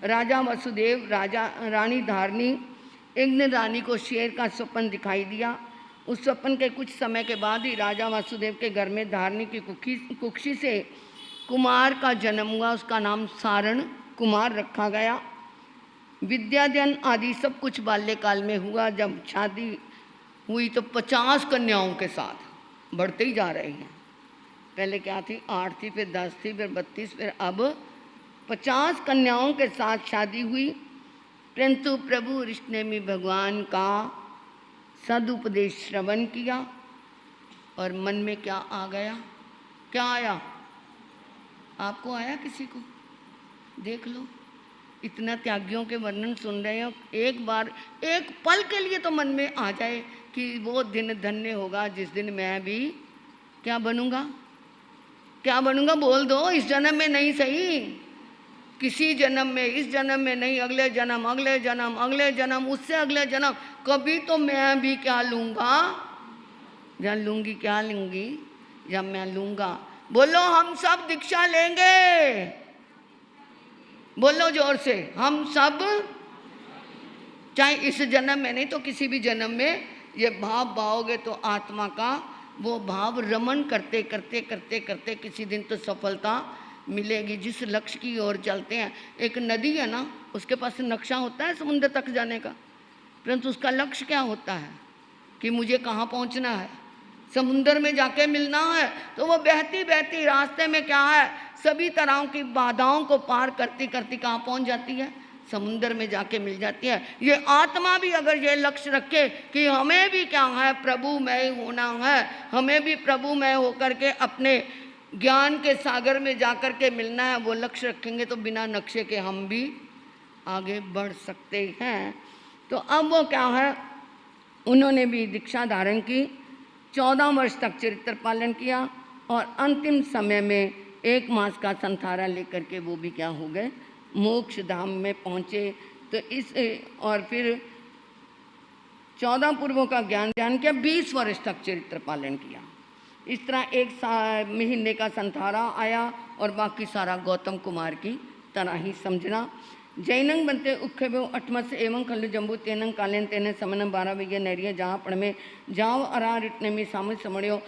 राजा वसुदेव, रानी धारनी, एक दिन रानी को शेर का स्वप्न दिखाई दिया। उस स्वप्न के कुछ समय के बाद ही राजा वासुदेव के घर में धारनी की कुक्षी से कुमार का जन्म हुआ। उसका नाम सारण कुमार रखा गया। विद्याध्ययन आदि सब कुछ बाल्यकाल में हुआ। जब शादी हुई तो 50 कन्याओं के साथ बढ़ते ही जा रहे हैं। पहले क्या थी, 8 थी, फिर 10 थी, फिर 32, फिर अब 50 कन्याओं के साथ शादी हुई। परंतु प्रभु ऋषनेमी भगवान का सदुपदेश श्रवण किया और मन में क्या आ गया, क्या आया, आपको आया, किसी को देख लो। इतना त्यागियों के वर्णन सुन रहे हो, एक बार एक पल के लिए तो मन में आ जाए कि वो दिन धन्य होगा जिस दिन मैं भी क्या बनूंगा, क्या बनूंगा, बोल दो। इस जन्म में नहीं सही, किसी जन्म में, इस जन्म में नहीं, अगले जन्म, अगले जन्म, अगले जन्म, उससे अगले जन्म, कभी तो मैं भी क्या लूँगा, या लूँगी, क्या लूँगी, या मैं लूँगा। बोलो, हम सब दीक्षा लेंगे, बोलो जोर से, हम सब, चाहे इस जन्म में नहीं तो किसी भी जन्म में ये भाव पाओगे तो आत्मा का वो भाव रमन करते करते करते करते किसी दिन तो सफलता मिलेगी। जिस लक्ष्य की ओर चलते हैं, एक नदी है ना, उसके पास नक्शा होता है समुद्र तक जाने का, परंतु उसका लक्ष्य क्या होता है कि मुझे कहाँ पहुँचना है, समुद्र में जाके मिलना है। तो वो बहती बहती रास्ते में क्या है, सभी तरह की बाधाओं को पार करती करती कहाँ पहुँच जाती है, समुंदर में जाके मिल जाती है। ये आत्मा भी अगर ये लक्ष्य रखे कि हमें भी क्या है, प्रभुमय होना है, हमें भी प्रभुमय होकर के अपने ज्ञान के सागर में जाकर के मिलना है, वो लक्ष्य रखेंगे तो बिना नक्शे के हम भी आगे बढ़ सकते हैं। तो अब वो क्या है, उन्होंने भी दीक्षा धारण की, 14 वर्ष तक चरित्र पालन किया और अंतिम समय में 1 मास का संथारा लेकर के वो भी क्या हो गए, मोक्ष धाम में पहुँचे। तो इस और फिर 14 पूर्वों का ज्ञान ध्यान किया, 20 वर्ष तक चरित्र पालन किया। इस तरह 1 महीने का संथारा आया और बाकी सारा गौतम कुमार की तरह ही समझना। जैनंग बनते उखे अठमस एवं खल जम्बू तेनंग कालेन तेने समन 12 विज्ञ नैरिय जहाँ पढ़ में जाव अरा रिटने में सामने समड़ियो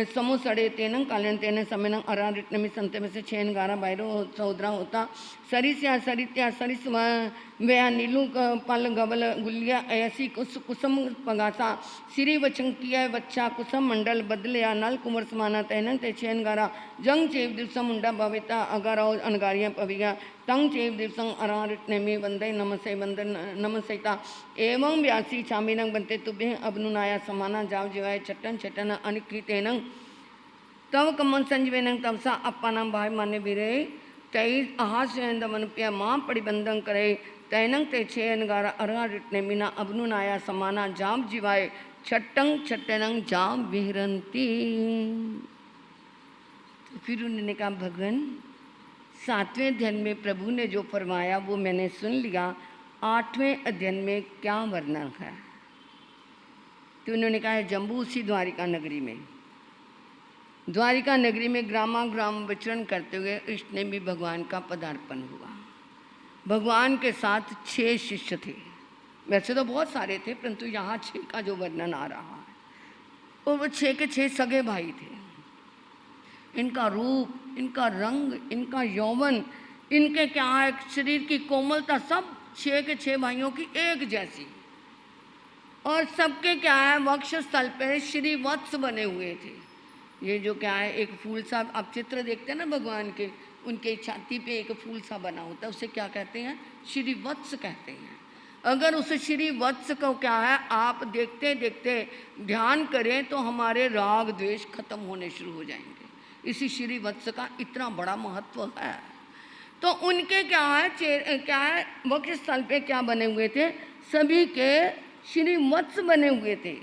समो सड़े तेनंग कालेन तेने समय अरा रिटने में संते में से 6 11 बायरो सौदरा होता सरिस्या सरित्या सरिस वया नीलू पल गबल गुलिया ऐसी कुसुम पगासा सिरी वचंकिया वच्छा कुसम मंडल बदलिया नल कुंवर समाना तैनंग ते 6 11 जंग चेव दिवसम मुंडा भविता अगारा अनगारिया पविया तंग चेव दिवसंग अरा रिटने में वंदे नमसे वंदन नमसेता एवं व्यासी चामीनंग बनते तुभे अबनुनाया समाना जाव जीवाय छटन छटन अनिकृतेनंग तव कमन संजवेनंग तवसा अप्पानाम भाई माने बिरे तई अहास्यंद मनुप्य मां परिबंधन करे तैनंग ते 6 11 अरा रिटने मीना अबनुनाया समाना जाम जीवाय छटंग छटनंग जाम विहरंती। तो फिर उन्होंने कहा भगवान 7वें अध्ययन में प्रभु ने जो फरमाया वो मैंने सुन लिया, 8वें अध्ययन में क्या वर्णन है। तो उन्होंने कहा है जम्बू उसी द्वारिका नगरी में, द्वारिका नगरी में ग्रामाग्राम विचरण करते हुए इसने भी भगवान का पदार्पण हुआ। भगवान के साथ 6 शिष्य थे, वैसे तो बहुत सारे थे परंतु यहाँ 6 का जो वर्णन आ रहा है और वो 6 के 6 सगे भाई थे। इनका रूप, इनका रंग, इनका यौवन, इनके क्या है शरीर की कोमलता, सब 6 के 6 भाइयों की एक जैसी। और सबके क्या है वक्षस्थल पे श्री वत्स बने हुए थे। ये जो क्या है एक फूल सा आप चित्र देखते हैं ना भगवान के, उनके छाती पे एक फूल सा बना होता है, उसे क्या कहते हैं, श्री वत्स कहते हैं। अगर उस श्री वत्स को क्या है आप देखते देखते ध्यान करें तो हमारे राग द्वेष खत्म होने शुरू हो जाएंगे। इसी श्री वत्स का इतना बड़ा महत्व है। तो उनके क्या है वक्षस्थल पे क्या बने हुए थे, सभी के श्री वत्स बने हुए थे।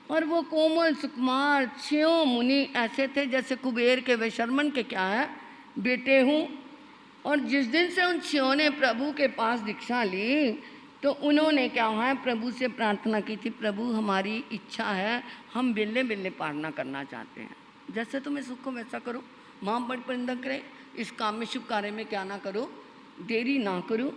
और वो कोमल सुकुमार 6 मुनि ऐसे थे जैसे कुबेर के वैशर्मन के क्या है बेटे हूँ। और जिस दिन से उन 6 ने प्रभु के पास दीक्षा ली तो उन्होंने क्या है प्रभु से प्रार्थना की थी, प्रभु हमारी इच्छा है हम बिल्ले बिल्ले पारना करना चाहते हैं, जैसे तुम्हें सुख को वैसा करो, माँ बड़ परिंदा करे, इस काम में शुभ कार्य में क्या ना करो, देरी ना करो।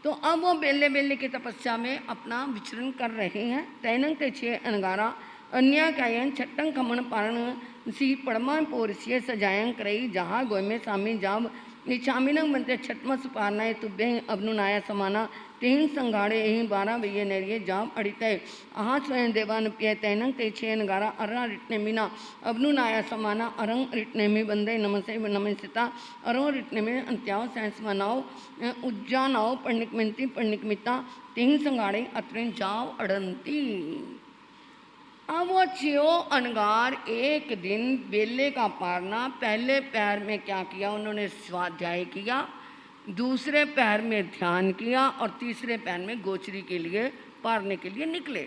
तो अब वो बेले बेले की तपस्या में अपना विचरण कर रहे हैं। तैनंग ते 6 अनगारा अन्य कायन छट्टंग खमन पारण सी पड़मा पोरसिय सजायं करई जहाँ गोय में सामी जाब निचामिनंग बनते छठमस पारनाए तुभ्य अबनुनाया समाना तेहिं संगाड़े यहीं 12 भैया नरिये जाम अड़ितय आहा स्वयं देवान पिय तैनंग ते 6 अनगारा अर्रा रिटने मीना अबनुनाया समाना अरंग रिटने में बंदे नमसे नमसिता अरो रिटने में अंत्याव सैंस मनाओ उज्जानाओ पण्डिकमिंती पण्डिकमिता तेहिं संगाड़े अत्रें जाव अड़ंती। अब वो 6 अनगार एक दिन बेले का पारना, पहले पैर में क्या किया उन्होंने स्वाध्याय किया, दूसरे पैर में ध्यान किया और तीसरे पैर में गोचरी के लिए पारने के लिए निकले।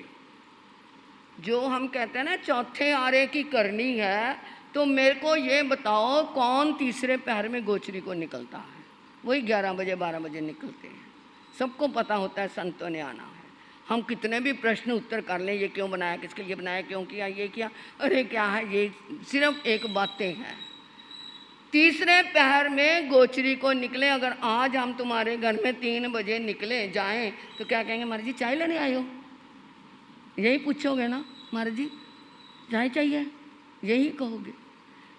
जो हम कहते हैं ना चौथे आरे की करनी है, तो मेरे को ये बताओ कौन तीसरे पैर में गोचरी को निकलता है। वही 11 बजे 12 बजे निकलते हैं, सबको पता होता है संतों ने आना है। हम कितने भी प्रश्न उत्तर कर लें, ये क्यों बनाया, किसके लिए बनाया, क्यों किया, ये किया, अरे क्या है, ये सिर्फ एक बातें हैं। तीसरे पहर में गोचरी को निकले। अगर आज हम तुम्हारे घर में 3 बजे निकले जाएं तो क्या कहेंगे, महाराज जी चाय लेने आए हो, यही पूछोगे ना, महाराज जी चाय चाहिए, यही कहोगे।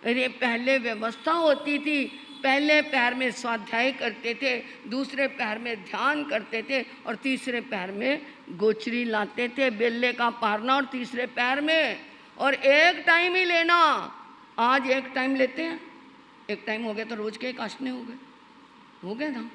अरे पहले व्यवस्था होती थी, पहले पैर में स्वाध्याय करते थे, दूसरे पैर में ध्यान करते थे और तीसरे पैर में गोचरी लाते थे, बेले का पारना और तीसरे पैर में, और एक टाइम ही लेना। आज एक टाइम लेते हैं, एक टाइम हो गया तो रोज के 1 आसने हो गए ना।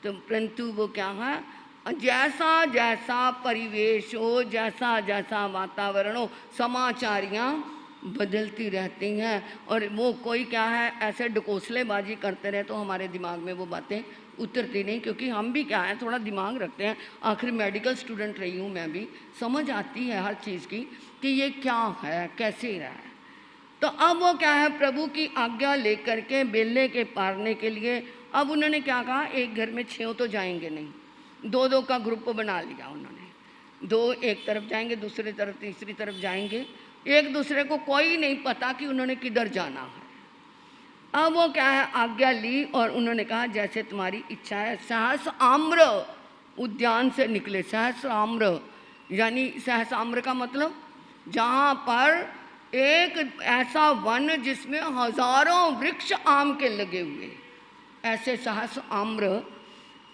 तो परंतु वो क्या है, जैसा जैसा परिवेश हो, जैसा जैसा वातावरण हो, समाचारियाँ बदलती रहती हैं। और वो कोई क्या है ऐसे ढकोसलेबाजी करते रहे तो हमारे दिमाग में वो बातें उतरती नहीं, क्योंकि हम भी क्या है थोड़ा दिमाग रखते हैं। आखिर मेडिकल स्टूडेंट रही हूँ मैं भी, समझ आती है हर चीज़ की कि ये क्या है, कैसे रहा है। तो अब वो क्या है, प्रभु की आज्ञा लेकर के बेले के पारने के लिए अब उन्होंने क्या कहा, एक घर में 6 तो जाएंगे नहीं, 2-2 का ग्रुप बना लिया उन्होंने। 2 एक तरफ जाएंगे, दूसरी तरफ, तीसरी तरफ जाएंगे, एक दूसरे को कोई नहीं पता कि उन्होंने किधर जाना है। अब वो क्या है आज्ञा ली और उन्होंने कहा जैसे तुम्हारी इच्छा है। सहस आम्र उद्यान से निकले। सहस आम्र यानी सहस आम्र का मतलब जहाँ पर एक ऐसा वन जिसमें हजारों वृक्ष आम के लगे हुए, ऐसे सहस आम्र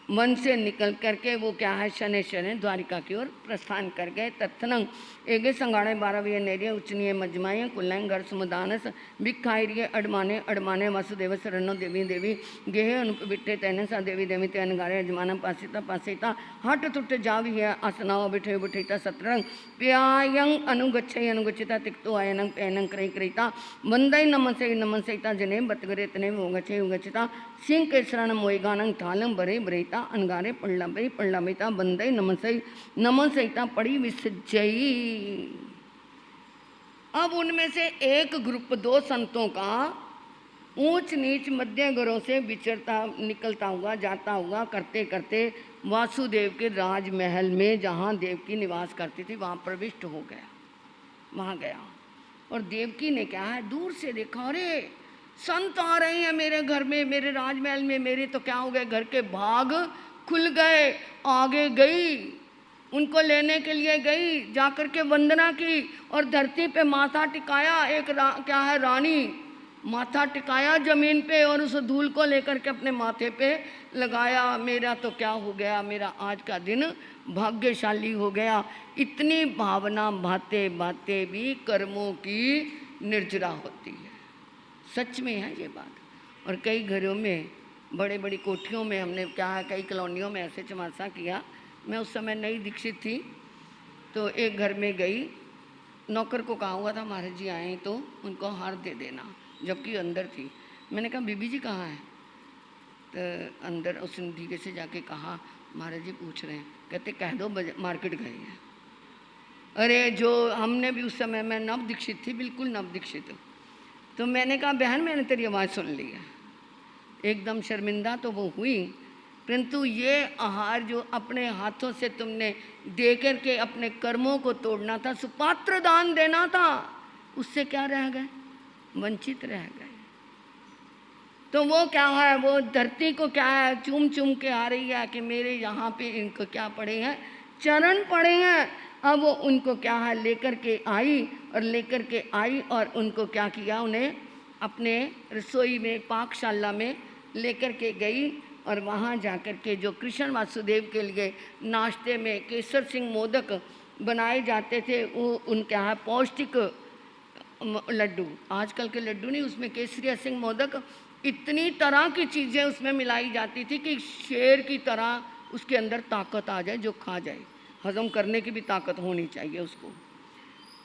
मन से निकल करके वो क्या है शनि शनि द्वारिका की ओर प्रस्थान कर गए। तत्नंग एगे संगाड़े 12 नेरिय उच्चनीय मजमाए कुल्लंग घर समुदानस भिखारिय अडमाने अडमाने वासुदेव शरणो देवी देवी गेहे अनुप बिट्टे तैने सा देवी देवी ते अनगारे अजमाना पासिता पासिता हट तुट जावी है आसनाओ बिठे बिठेता सतरंग प्यायंग अनुगच्छय अनुगच्छिता तिक्तो आयनंग पैनंग क्रय क्रिता वंदय नमनसहिता जने बतगरे तने उगच्छे उगच्छिता सिंह के शरण मोयगानंग थालंग बरे बरेता अनगारे पल्लमिता बंदई नमसहिता पड़ी विसजयी। अब उनमें से एक ग्रुप 2 संतों का ऊंच नीच मध्य घरों से विचरता निकलता हुआ जाता हुआ करते करते वासुदेव के राजमहल में जहाँ देवकी निवास करती थी वहाँ प्रविष्ट हो गया। वहाँ गया और देवकी ने क्या है दूर से देखा, अरे संत आ रहे हैं मेरे घर में, मेरे राजमहल में। मेरे तो क्या हो गए, घर के भाग खुल गए। आगे गई, उनको लेने के लिए गई, जाकर के वंदना की और धरती पे माथा टिकाया। एक क्या है रानी माथा टिकाया जमीन पे और उस धूल को लेकर के अपने माथे पे लगाया। मेरा तो क्या हो गया, मेरा आज का दिन भाग्यशाली हो गया। इतनी भावना भाते भाते भी कर्मों की निर्जरा होती है। सच में है ये बात। और कई घरों में बड़े बड़ी कोठियों में हमने क्या है कई कॉलोनियों में ऐसे चमासा किया। मैं उस समय नई दीक्षित थी तो एक घर में गई, नौकर को कहा हुआ था महाराज जी आए तो उनको हार दे देना, जबकि अंदर थी। मैंने कहा बीबी जी कहाँ हैं, तो अंदर उसने धीरे से जाके कहा महाराज जी पूछ रहे हैं। कहते कह दो मार्केट गए हैं। अरे जो हमने भी उस समय मैं नव दीक्षित थी, बिल्कुल नव दीक्षित। तो मैंने कहा बहन मैंने तेरी आवाज़ सुन ली है। एकदम शर्मिंदा तो वो हुई, परंतु ये आहार जो अपने हाथों से तुमने दे कर के अपने कर्मों को तोड़ना था, सुपात्र दान देना था, उससे क्या रह गए, वंचित रह गए। तो वो क्या है, वो धरती को क्या है चूम चूम के आ रही है कि मेरे यहाँ पे इनको क्या पड़े हैं, चरण पड़े हैं। अब वो उनको क्या है लेकर के आई और उनको क्या किया, उन्हें अपने रसोई में पाकशाला में लेकर के गई और वहाँ जाकर के जो कृष्ण वासुदेव के लिए नाश्ते में केसर सिंह मोदक बनाए जाते थे, वो उनके यहाँ पौष्टिक लड्डू, आजकल के लड्डू नहीं, उसमें केसरिया सिंह मोदक, इतनी तरह की चीज़ें उसमें मिलाई जाती थी कि शेर की तरह उसके अंदर ताकत आ जाए, जो खा जाए, हजम करने की भी ताकत होनी चाहिए उसको।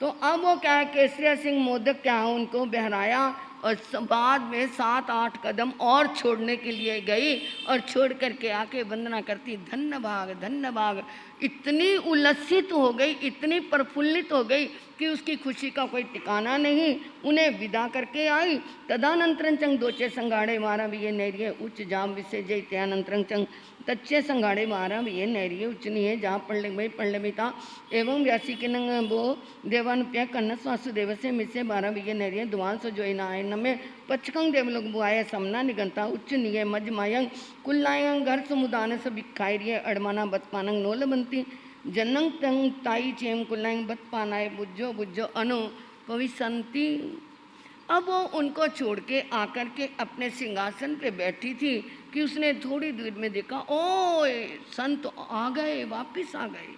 तो अब वो क्या है केसरिया सिंह मोदक क्या है उनको बहराया और बाद में 7-8 कदम और छोड़ने के लिए गई और छोड़ करके आके वंदना करती, धन्य भाग। इतनी उल्लसित हो गई, इतनी प्रफुल्लित हो गई कि उसकी खुशी का कोई ठिकाना नहीं। उन्हें विदा करके आई। तदानंतरं चंग दोचे संगाड़े मारा भी ये नैरिय उच्च जाम विषय जय त्यानंतरं चंग तच्चे संगाड़े मारा भी ये नैरिय उच्च नहीं है जहाँ पढ़ ले था एवं व्यासी के नंग वो देवानुप्या कन्नस वासुदेव से मिसे 12 विगे नैरिय दुआन सो जो नाय नमे पचकंग देवलोक बुआया समना निगंता उच्च निये मज मायंग कुल्लायंग घर समुदान से बिखायरिय अड़माना बतपानंग नोल बनती जनंग तंग ताई चेम कुल्लायंग बतपानाए बुज्जो अनु पविसंती। अब वो उनको छोड़ के आकर के अपने सिंहासन पे बैठी थी कि उसने थोड़ी दूर में देखा, ओए संत आ गए, वापस आ गए।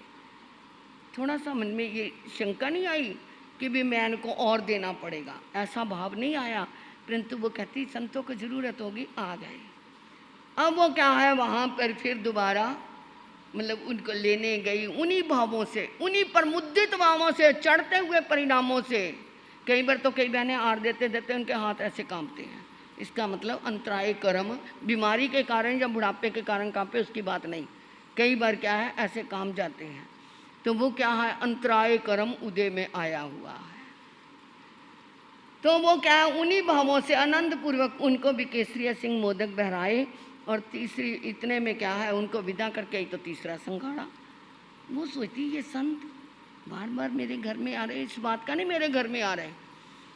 थोड़ा सा मन में ये शंका नहीं आई कि भी मैं इनको और देना पड़ेगा, ऐसा भाव नहीं आया, परंतु वो कहती संतों को ज़रूरत होगी, आ गए। अब वो क्या है, वहाँ पर फिर दोबारा मतलब उनको लेने गई, उन्हीं भावों से, उन्हीं प्रमुदित भावों से, चढ़ते हुए परिणामों से। कई बार तो कई बहनें आर देते देते उनके हाथ ऐसे कांपते हैं। इसका मतलब अंतराय कर्म, बीमारी के कारण या बुढ़ापे के कारण कांपे उसकी बात नहीं, कई बार क्या है ऐसे काम जाते हैं। तो वो क्या है, अंतराय कर्म उदय में आया हुआ है। तो वो क्या है, उन्हीं भावों से आनंद पूर्वक उनको भी केसरिया सिंह मोदक बहराए, और तीसरी इतने में क्या है उनको विदा करके ही तो तीसरा संघाड़ा। वो सोचती ये संत बार बार मेरे घर में आ रहे, इस बात का नहीं मेरे घर में आ रहे,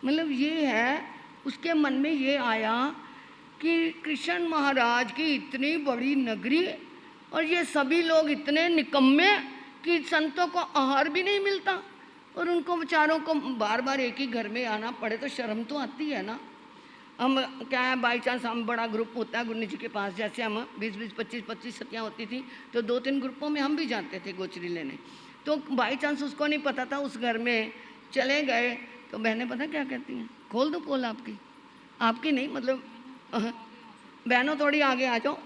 मतलब ये है उसके मन में ये आया कि कृष्ण महाराज की इतनी बड़ी नगरी और ये सभी लोग इतने निकम्मे कि संतों को आहार भी नहीं मिलता, और उनको बेचारों को बार बार एक ही घर में आना पड़े तो शर्म तो आती है ना। हम क्या है, बाई चांस हम बड़ा ग्रुप होता है गुरु जी के पास, जैसे हम 20-20, 25-25 सतियाँ होती थी तो 2-3 ग्रुपों में हम भी जाते थे गोचरी लेने। तो बाई चांस उसको नहीं पता था, उस घर में चले गए तो बहनें पता क्या कहती हैं, खोल दो पोल आपकी, आपकी नहीं मतलब बहनों थोड़ी आगे आ जाओ,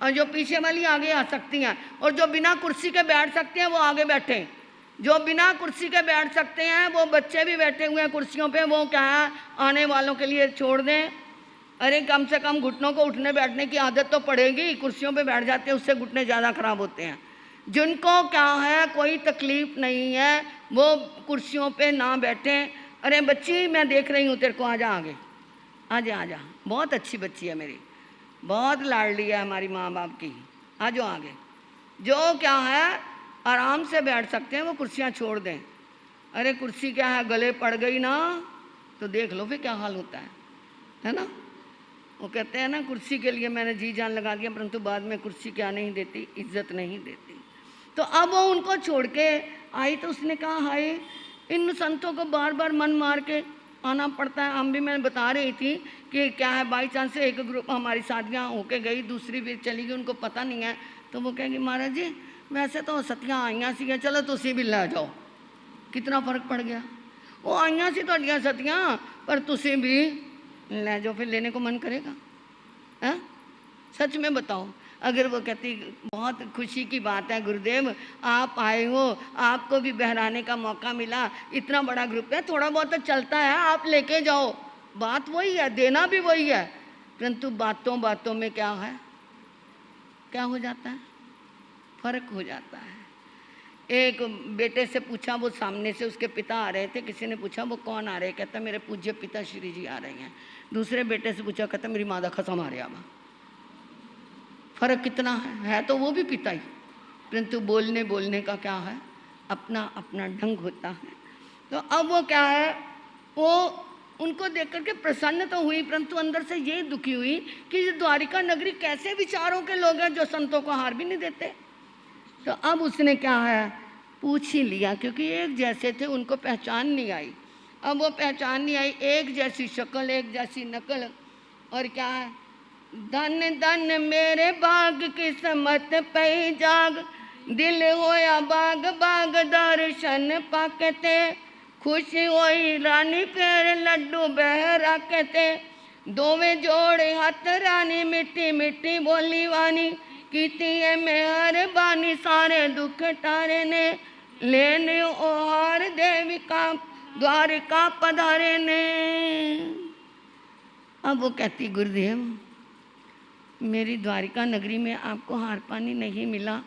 और जो पीछे वाली आगे आ सकती हैं, और जो बिना कुर्सी के बैठ सकते हैं वो आगे बैठे, जो बिना कुर्सी के बैठ सकते हैं वो बच्चे भी बैठे हुए हैं कुर्सियों पे, वो क्या है आने वालों के लिए छोड़ दें। अरे कम से कम घुटनों को उठने बैठने की आदत तो पड़ेगी, कुर्सियों पे बैठ जाते हैं उससे घुटने ज़्यादा खराब होते हैं। जिनको क्या है कोई तकलीफ नहीं है वो कुर्सियों पे ना बैठें। अरे बच्ची मैं देख रही हूँ तेरे को, आजा आगे, आजा आजा, बहुत अच्छी बच्ची है मेरी, बहुत लाडली है हमारी माँ बाप की, आ जाओ आगे। जो क्या है आराम से बैठ सकते हैं वो कुर्सियाँ छोड़ दें। अरे कुर्सी क्या है गले पड़ गई ना तो देख लो फिर क्या हाल होता है ना। वो कहते हैं ना कुर्सी के लिए मैंने जी जान लगा दिया परंतु बाद में कुर्सी क्या नहीं देती, इज्जत नहीं देती। तो अब वो उनको छोड़ के आई तो उसने कहा हाय इन संतों को बार बार मन मार के आना पड़ता है। हम भी मैं बता रही थी कि क्या है बाई चांस से एक ग्रुप हमारी शादियाँ होके गई, दूसरी भी चली गई, उनको पता नहीं है। तो वो कहेंगे महाराज जी वैसे तो सतियाँ आईयाँ सी, चलो तुसी भी लै जाओ, कितना फर्क पड़ गया। वो आईयाँ सी तुहाडियां सतियाँ पर तुसी भी ले जाओ, फिर लेने को मन करेगा है? सच में बताओ। अगर वो कहती बहुत खुशी की बात है गुरुदेव आप आए हो, आपको भी बहराने का मौका मिला, इतना बड़ा ग्रुप है, थोड़ा बहुत तो चलता है, आप लेके जाओ। बात वही है, देना भी वही है, परंतु बातों बातों में क्या है, क्या हो जाता है, फर्क हो जाता है। एक बेटे से पूछा, वो सामने से उसके पिता आ रहे थे, किसी ने पूछा वो कौन आ रहे, कहता मेरे पूज्य पिता श्री जी आ रहे हैं। दूसरे बेटे से पूछा, कहता मेरी माँ का खसम आ रहा। फर्क कितना है तो वो भी पिता ही, परंतु बोलने बोलने का क्या है अपना अपना ढंग होता है। तो अब वो क्या है वो उनको देख करके प्रसन्न तो हुई परंतु अंदर से ये दुखी हुई कि ये द्वारिका नगरी कैसे विचारों के लोग हैं जो संतों को हार भी नहीं देते। तो अब उसने क्या है पूछ ही लिया, क्योंकि एक जैसे थे उनको पहचान नहीं आई। अब वो पहचान नहीं आई, एक जैसी शक्ल एक जैसी नकल, और क्या है धन धन मेरे बाग किस्मत पे जाग, दिल होया बाग बाग दर्शन पाकते, खुशी होई रानी फिर लड्डू बह रखते, दोवे जोड़े हाथ रानी मिट्टी मिट्टी बोली वानी, कीती है मेहरबानी सारे दुख टारे ने, लेने ओहार देविका द्वारिका पधारे ने। अब वो कहती गुरुदेव मेरी द्वारिका नगरी में आपको हार पानी नहीं मिला,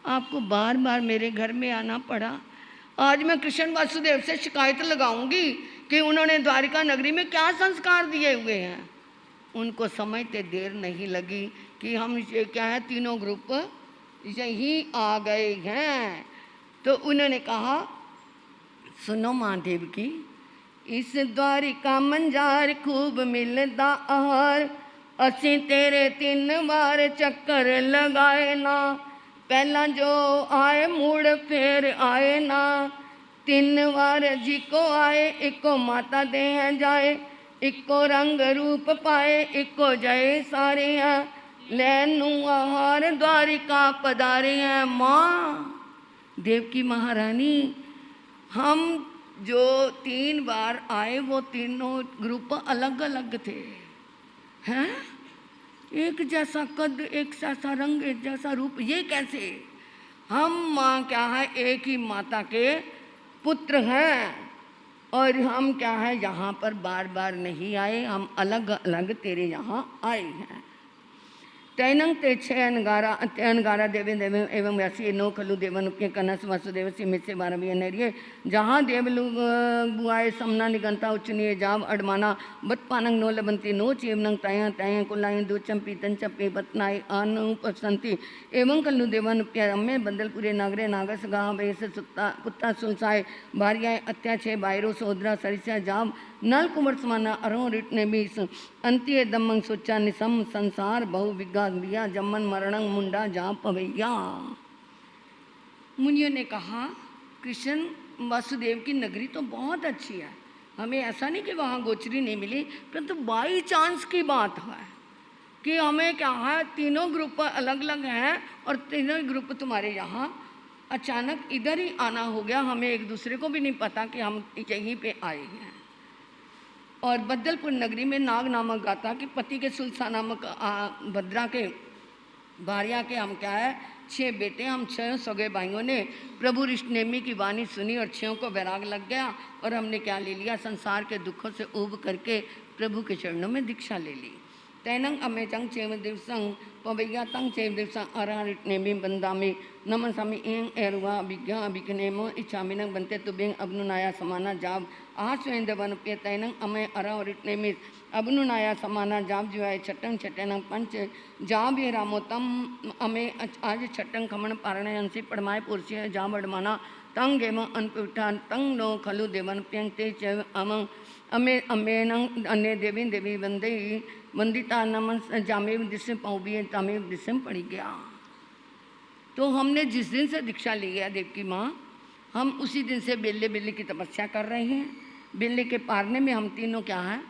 आपको बार बार मेरे घर में आना पड़ा। आज मैं कृष्ण वासुदेव से शिकायत लगाऊंगी कि उन्होंने द्वारिका नगरी में क्या संस्कार दिए हुए हैं। उनको समझते देर नहीं लगी कि हम ये क्या है तीनों ग्रुप यहीं आ गए हैं। तो उन्होंने कहा सुनो महादेव की, इस द्वारिका मंजार खूब मिलता आहार, असी तेरे 3 बार चक्कर लगाए ना, पहला जो आए मुड़ फिर आए ना, 3 बार जी को आए इको माता दे हैं जाए, इको रंग रूप पाए इको जय सारे हैं, लैनू आहार द्वारिका पधारे हैं। माँ देवकी महारानी हम जो 3 बार आए वो तीनों ग्रुप अलग अलग थे हैं, एक जैसा कद, एक जैसा रंग, एक जैसा रूप, ये कैसे? हम माँ क्या है, एक ही माता के पुत्र हैं, और हम क्या है, यहाँ पर बार बार नहीं आए, हम अलग अलग तेरे यहाँ आए हैं। तैनं ते छे अनगारा देवे देवे एवं वैसी नो खलु देवन के कनस वासुदेव सिमित से बारह भी नरिये जहाँ देव बुआए समना निगंता उच्चनीय जाव अडमाना बत पानंग नो लबंती नो चेवनंग तय तय कुलाय दूचम पीतन चपे बतनाय अनुपसंती एवं कलु देवन प्यामे बंदलपुरे नागरे नागस गा वेस सुत्ता कुत्ता सुलसाए भारियाए अत्या छे बायरो सोदरा सरिसा जाव नल कुमार समाना अरो रिट ने भी अंत्य दमंग सोचा निसम संसार बहु विज्ञा दिया जमन मरणंग मुंडा जा पवैया। मुनियों ने कहा कृष्ण वासुदेव की नगरी तो बहुत अच्छी है, हमें ऐसा नहीं कि वहाँ गोचरी नहीं मिली, परंतु बाई चांस की बात है कि हमें क्या है, तीनों ग्रुप अलग अलग हैं और तीनों ग्रुप तुम्हारे यहाँ अचानक इधर ही आना हो गया, हमें एक दूसरे को भी नहीं पता कि हम यहीं पे आए हैं। और बद्दलपुर नगरी में नाग नामक गाता कि पति के सुलसा नामक भद्रा के भारिया के हम क्या है 6 बेटे, हम 6 सगे भाइयों ने प्रभु ऋषनेमी की वाणी सुनी और 6 को वैराग लग गया और हमने क्या ले लिया, संसार के दुखों से ऊब करके प्रभु के चरणों में दीक्षा ले ली। तैनंग अमे चंग चेव दिवसंग पवैया तंग चेव दिवसंग अरारिटनेमी बंदामी नमन स्वामी एंग एरुआ विज्ञा अभिकनेमो इच्छामिनंग बनते तुबिंग अबनुनाया समाना जाब आश्वेंद वन पे तैनंग अमे अरारिटनेमी अबनुनाया समाना जाब जो है छटंग छटनंग पंच जाब ये रामोतम अमे आज छटंग खमण पारणे अंशी पड़माए पुरुषी जाब अडमाना तंग एम अनपुठान तंग नो खलु देवन प्यंग ते चेव अमंग अमे अमेनंग अन्य देवी देवी वंदे वंदिता नमन जामे दिशे पौबी तामे दिशे पड़ी गया। तो हमने जिस दिन से दीक्षा ली है देव की माँ, हम उसी दिन से बेले बेले की तपस्या कर रहे हैं। बेले के पारने में हम तीनों क्या है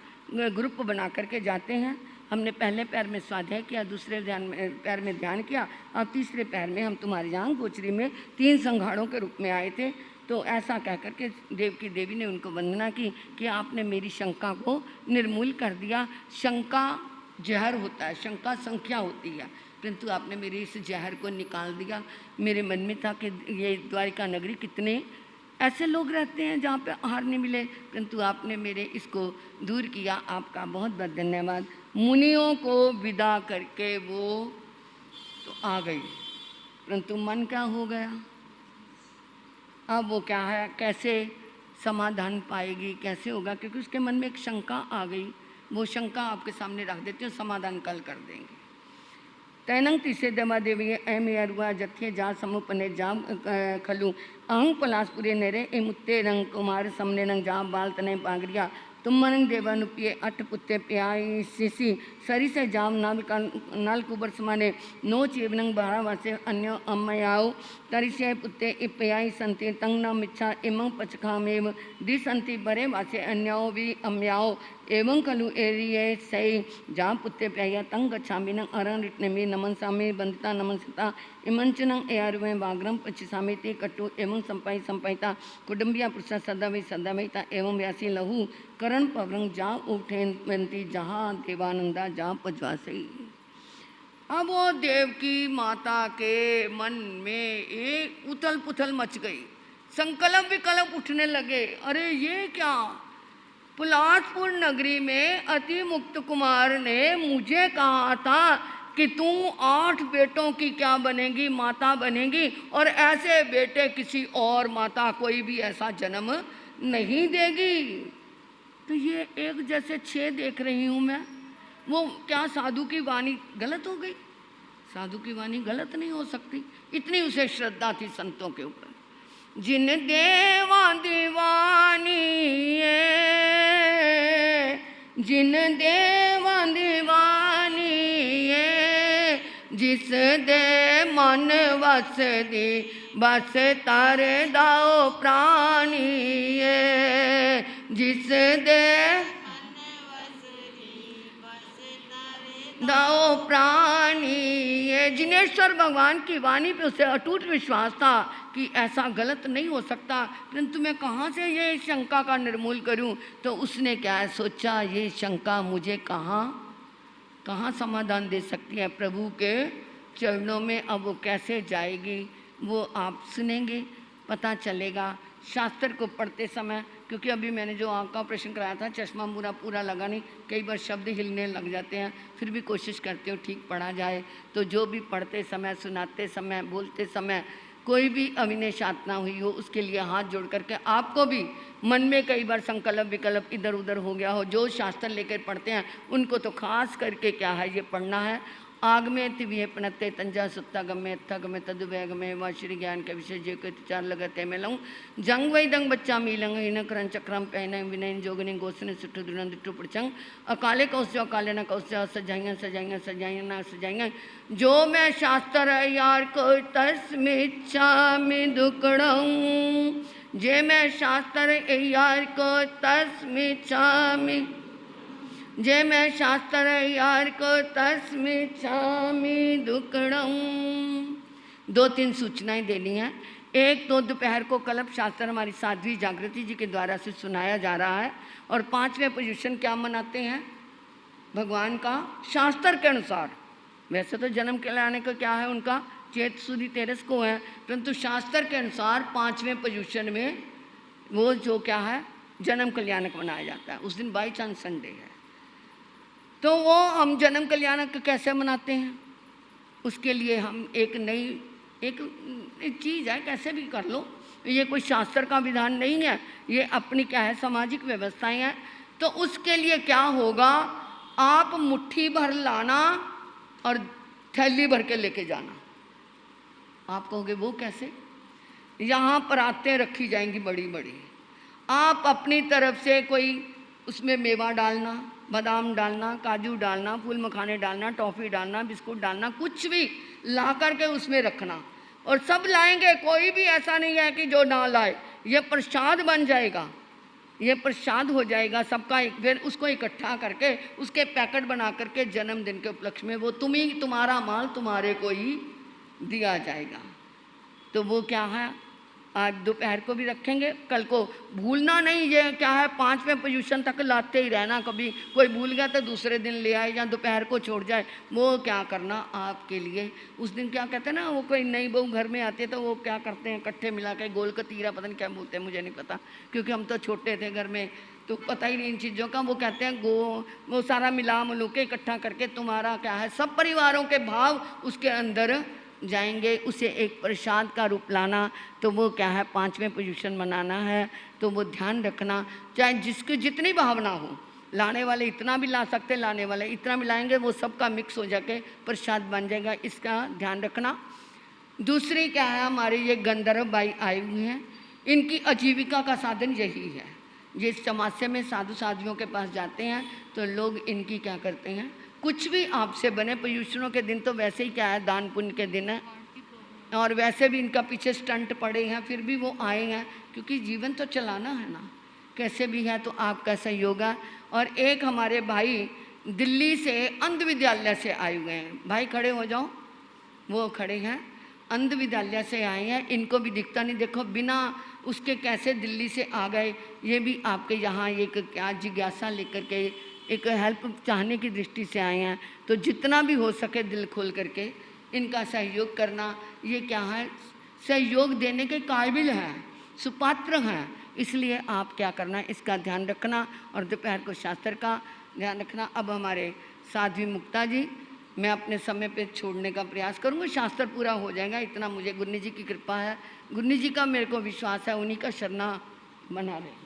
ग्रुप बना करके जाते हैं। हमने पहले पैर में स्वाध्याय किया, दूसरे पैर में ध्यान किया, और तीसरे पैर में हम तुम्हारे यहाँ गोचरी में 3 संघाड़ों के रूप में आए थे। तो ऐसा कह करके देव की देवी ने उनको वंदना की कि आपने मेरी शंका को निर्मूल कर दिया। शंका जहर होता है, शंका संख्या होती है, परंतु आपने मेरे इस जहर को निकाल दिया। मेरे मन में था कि ये द्वारिका नगरी कितने ऐसे लोग रहते हैं जहाँ पे आहार नहीं मिले, परंतु आपने मेरे इसको दूर किया। आपका बहुत बहुत धन्यवाद। मुनियों को विदा करके वो तो आ गई, परंतु मन क्या हो गया, अब वो क्या है, कैसे समाधान पाएगी, कैसे होगा, क्योंकि उसके मन में एक शंका आ गई। वो शंका आपके सामने रख देती हूँ, समाधान कल कर देंगे। तैनंग तिसे दमा देवी एम अरुआ जथे जा समुपने जा खलु अहंग पलासपुरे नेरे ए मुत्ते रंग कुमार समने रंग जा बाल तने पागरिया तुम मनंग देवानुपिये अठ पुत्ते प्याई सिसी सरी से जाम नाल कुबर समाने नो चेवनंग बारा वासे अन्यो अम्मयाओ तरी से पुत्ते इप्याई संति तंग न मिच्छा इमंग पचखामेव दि संति बरे वासे अन्यो भी अम्याओ एवं खलु एरिये सई जाम पुत्ते प्याया तंग गच्छामिनंग अरं रिटनेमी नमन सामी बंदिता नमन सिता इमंचनंग एयारुवे वाग्रम पचिसामी ते कट्टु एवं संपाई संपाइता कुटुंबिया पुरुषा सदावे सदावेता एवं व्यासी लहु करण पवरंग जा उठेन बंती जहाँ देवानंदा जा पजवासई। अब वो देव की माता के मन में एक उथल पुथल मच गई, संकल्प विकल्प उठने लगे। अरे ये क्या, पुलासपुर नगरी में अति मुक्त कुमार ने मुझे कहा था कि तू 8 बेटों की क्या बनेगी, माता बनेगी, और ऐसे बेटे किसी और माता कोई भी ऐसा जन्म नहीं देगी। तो ये एक जैसे 6 देख रही हूँ मैं, वो क्या साधु की वाणी गलत हो गई? साधु की वाणी गलत नहीं हो सकती, इतनी उसे श्रद्धा थी संतों के ऊपर। जिन देवा दीवानी जिन देवा दीवानी जिस दे मन वस दी बस तर दाओ प्राणी जिस दे दाओ प्राणी। जिनेश्वर भगवान की वाणी पे उसे अटूट विश्वास था कि ऐसा गलत नहीं हो सकता, परंतु मैं कहाँ से ये शंका का निर्मूल करूं? तो उसने क्या सोचा, ये शंका मुझे कहाँ कहाँ समाधान दे सकती है? प्रभु के चरणों में। अब वो कैसे जाएगी वो आप सुनेंगे, पता चलेगा। शास्त्र को पढ़ते समय, क्योंकि अभी मैंने जो आँख का ऑपरेशन कराया था, चश्मा पूरा लगा नहीं, कई बार शब्द हिलने लग जाते हैं, फिर भी कोशिश करती हूँ ठीक पढ़ा जाए। तो जो भी पढ़ते समय, सुनाते समय, बोलते समय कोई भी अविनेश आत्मा हुई हो, उसके लिए हाथ जोड़ करके आपको भी मन में कई बार संकल्प विकल्प इधर उधर हो गया हो, जो शास्त्र लेकर पढ़ते हैं उनको तो खास करके क्या है ये पढ़ना है। आगमे तिव्य पनते तंजा सुत्ता गमे थगमे तदुवैगमे व श्री ज्ञान के विषय जो चार लगते मैं लूँ जंग वही दंग बच्चा मीलंग इन करन चक्रम पहन विनय जोगनी गोसने सुट्ठु दुरन दिट्टु पड़चंग अकाले कौश जो अकाले न कौश सजाइया सजाइया सजाइया ना सजाइया जो मैं शास्त्र यार को तस्मिच्छा में दुकड़ाऊँ जे मैं शास्त्र यार को तस्मिच्छा में जे मैं शास्त्र यार को तस्मिच्छामि दुक्कड़म्। 2-3 सूचनाएं देनी है। एक तो दोपहर को कल्प शास्त्र हमारी साध्वी जागृति जी के द्वारा से सुनाया जा रहा है। और 5वें पोजीशन क्या मनाते हैं? भगवान का शास्त्र के अनुसार। वैसे तो जन्म कल्याण का क्या है उनका, चेत सुधी तेरस को है, परंतु शास्त्र के अनुसार 5वें पोजीशन में वो जो क्या है जन्म कल्याणक मनाया जाता है। उस दिन बाई चांस संडे है, तो वो हम जन्म कल्याणक कैसे मनाते हैं? उसके लिए हम एक नई एक चीज़ है, कैसे भी कर लो, ये कोई शास्त्र का विधान नहीं है, ये अपनी क्या है सामाजिक व्यवस्थाएं हैं। तो उसके लिए क्या होगा, आप मुट्ठी भर लाना और थैली भर के लेके जाना। आप कहोगे वो कैसे? यहाँ परातें रखी जाएंगी बड़ी बड़ी, आप अपनी तरफ से कोई उसमें मेवा डालना, बादाम डालना, काजू डालना, फूल मखाने डालना, टॉफ़ी डालना, बिस्कुट डालना, कुछ भी ला करके उसमें रखना। और सब लाएंगे, कोई भी ऐसा नहीं है कि जो ना लाए। ये प्रसाद बन जाएगा, ये प्रसाद हो जाएगा सबका। फिर उसको इकट्ठा करके उसके पैकेट बना करके जन्मदिन के उपलक्ष्य में वो तुम्हारा माल तुम्हारे को ही दिया जाएगा। तो वो क्या है, आज दोपहर को भी रखेंगे, कल को भूलना नहीं। ये क्या है 5वें पोजीशन तक लाते ही रहना, कभी कोई भूल गया तो दूसरे दिन ले आए या दोपहर को छोड़ जाए। वो क्या करना आपके लिए, उस दिन क्या कहते हैं ना, वो कोई नई बहू घर में आती है तो वो क्या करते हैं, इकट्ठे मिला के गोल कतीरा, पता नहीं क्या बोलते हैं, मुझे नहीं पता, क्योंकि हम तो छोटे थे घर में तो पता ही नहीं इन चीज़ों का। वो कहते हैं वो सारा मिला मिलू के इकट्ठा करके तुम्हारा क्या है सब परिवारों के भाव उसके अंदर जाएंगे, उसे एक प्रसाद का रूप लाना। तो वो क्या है 5वें पोजीशन मनाना है। तो वो ध्यान रखना, चाहे जिसकी जितनी भावना हो, लाने वाले इतना भी ला सकते, लाने वाले इतना भी लाएंगे, वो सबका मिक्स हो जाके प्रसाद बन जाएगा, इसका ध्यान रखना। दूसरी क्या है, हमारे ये गंधर्व बाई आई हुई हैं, इनकी आजीविका का साधन यही है। जिस चमासे में साधु साधुओं के पास जाते हैं तो लोग इनकी क्या करते हैं, कुछ भी आपसे बने। पोजीशनों के दिन तो वैसे ही क्या है दान पुण्य के दिन है, और वैसे भी इनका पीछे स्टंट पड़े हैं, फिर भी वो आए हैं, क्योंकि जीवन तो चलाना है ना, कैसे भी है। तो आपका सहयोग है। और एक हमारे भाई दिल्ली से अंध विद्यालय से आए हुए हैं, भाई खड़े हो जाओ, वो खड़े हैं, अंध विद्यालय से आए हैं। इनको भी दिखता नहीं, देखो बिना उसके कैसे दिल्ली से आ गए। ये भी आपके यहाँ एक क्या जिज्ञासा लेकर के एक हेल्प चाहने की दृष्टि से आए हैं। तो जितना भी हो सके दिल खोल करके इनका सहयोग करना, ये क्या है सहयोग देने के काबिल हैं, सुपात्र हैं। इसलिए आप क्या करना है इसका ध्यान रखना, और दोपहर को शास्त्र का ध्यान रखना। अब हमारे साध्वी मुक्ता जी, मैं अपने समय पे छोड़ने का प्रयास करूँगा, शास्त्र पूरा हो जाएगा, इतना मुझे गुरनी जी की कृपा है, गुरनी जी का मेरे को विश्वास है, उन्हीं का शरणा बना रहे।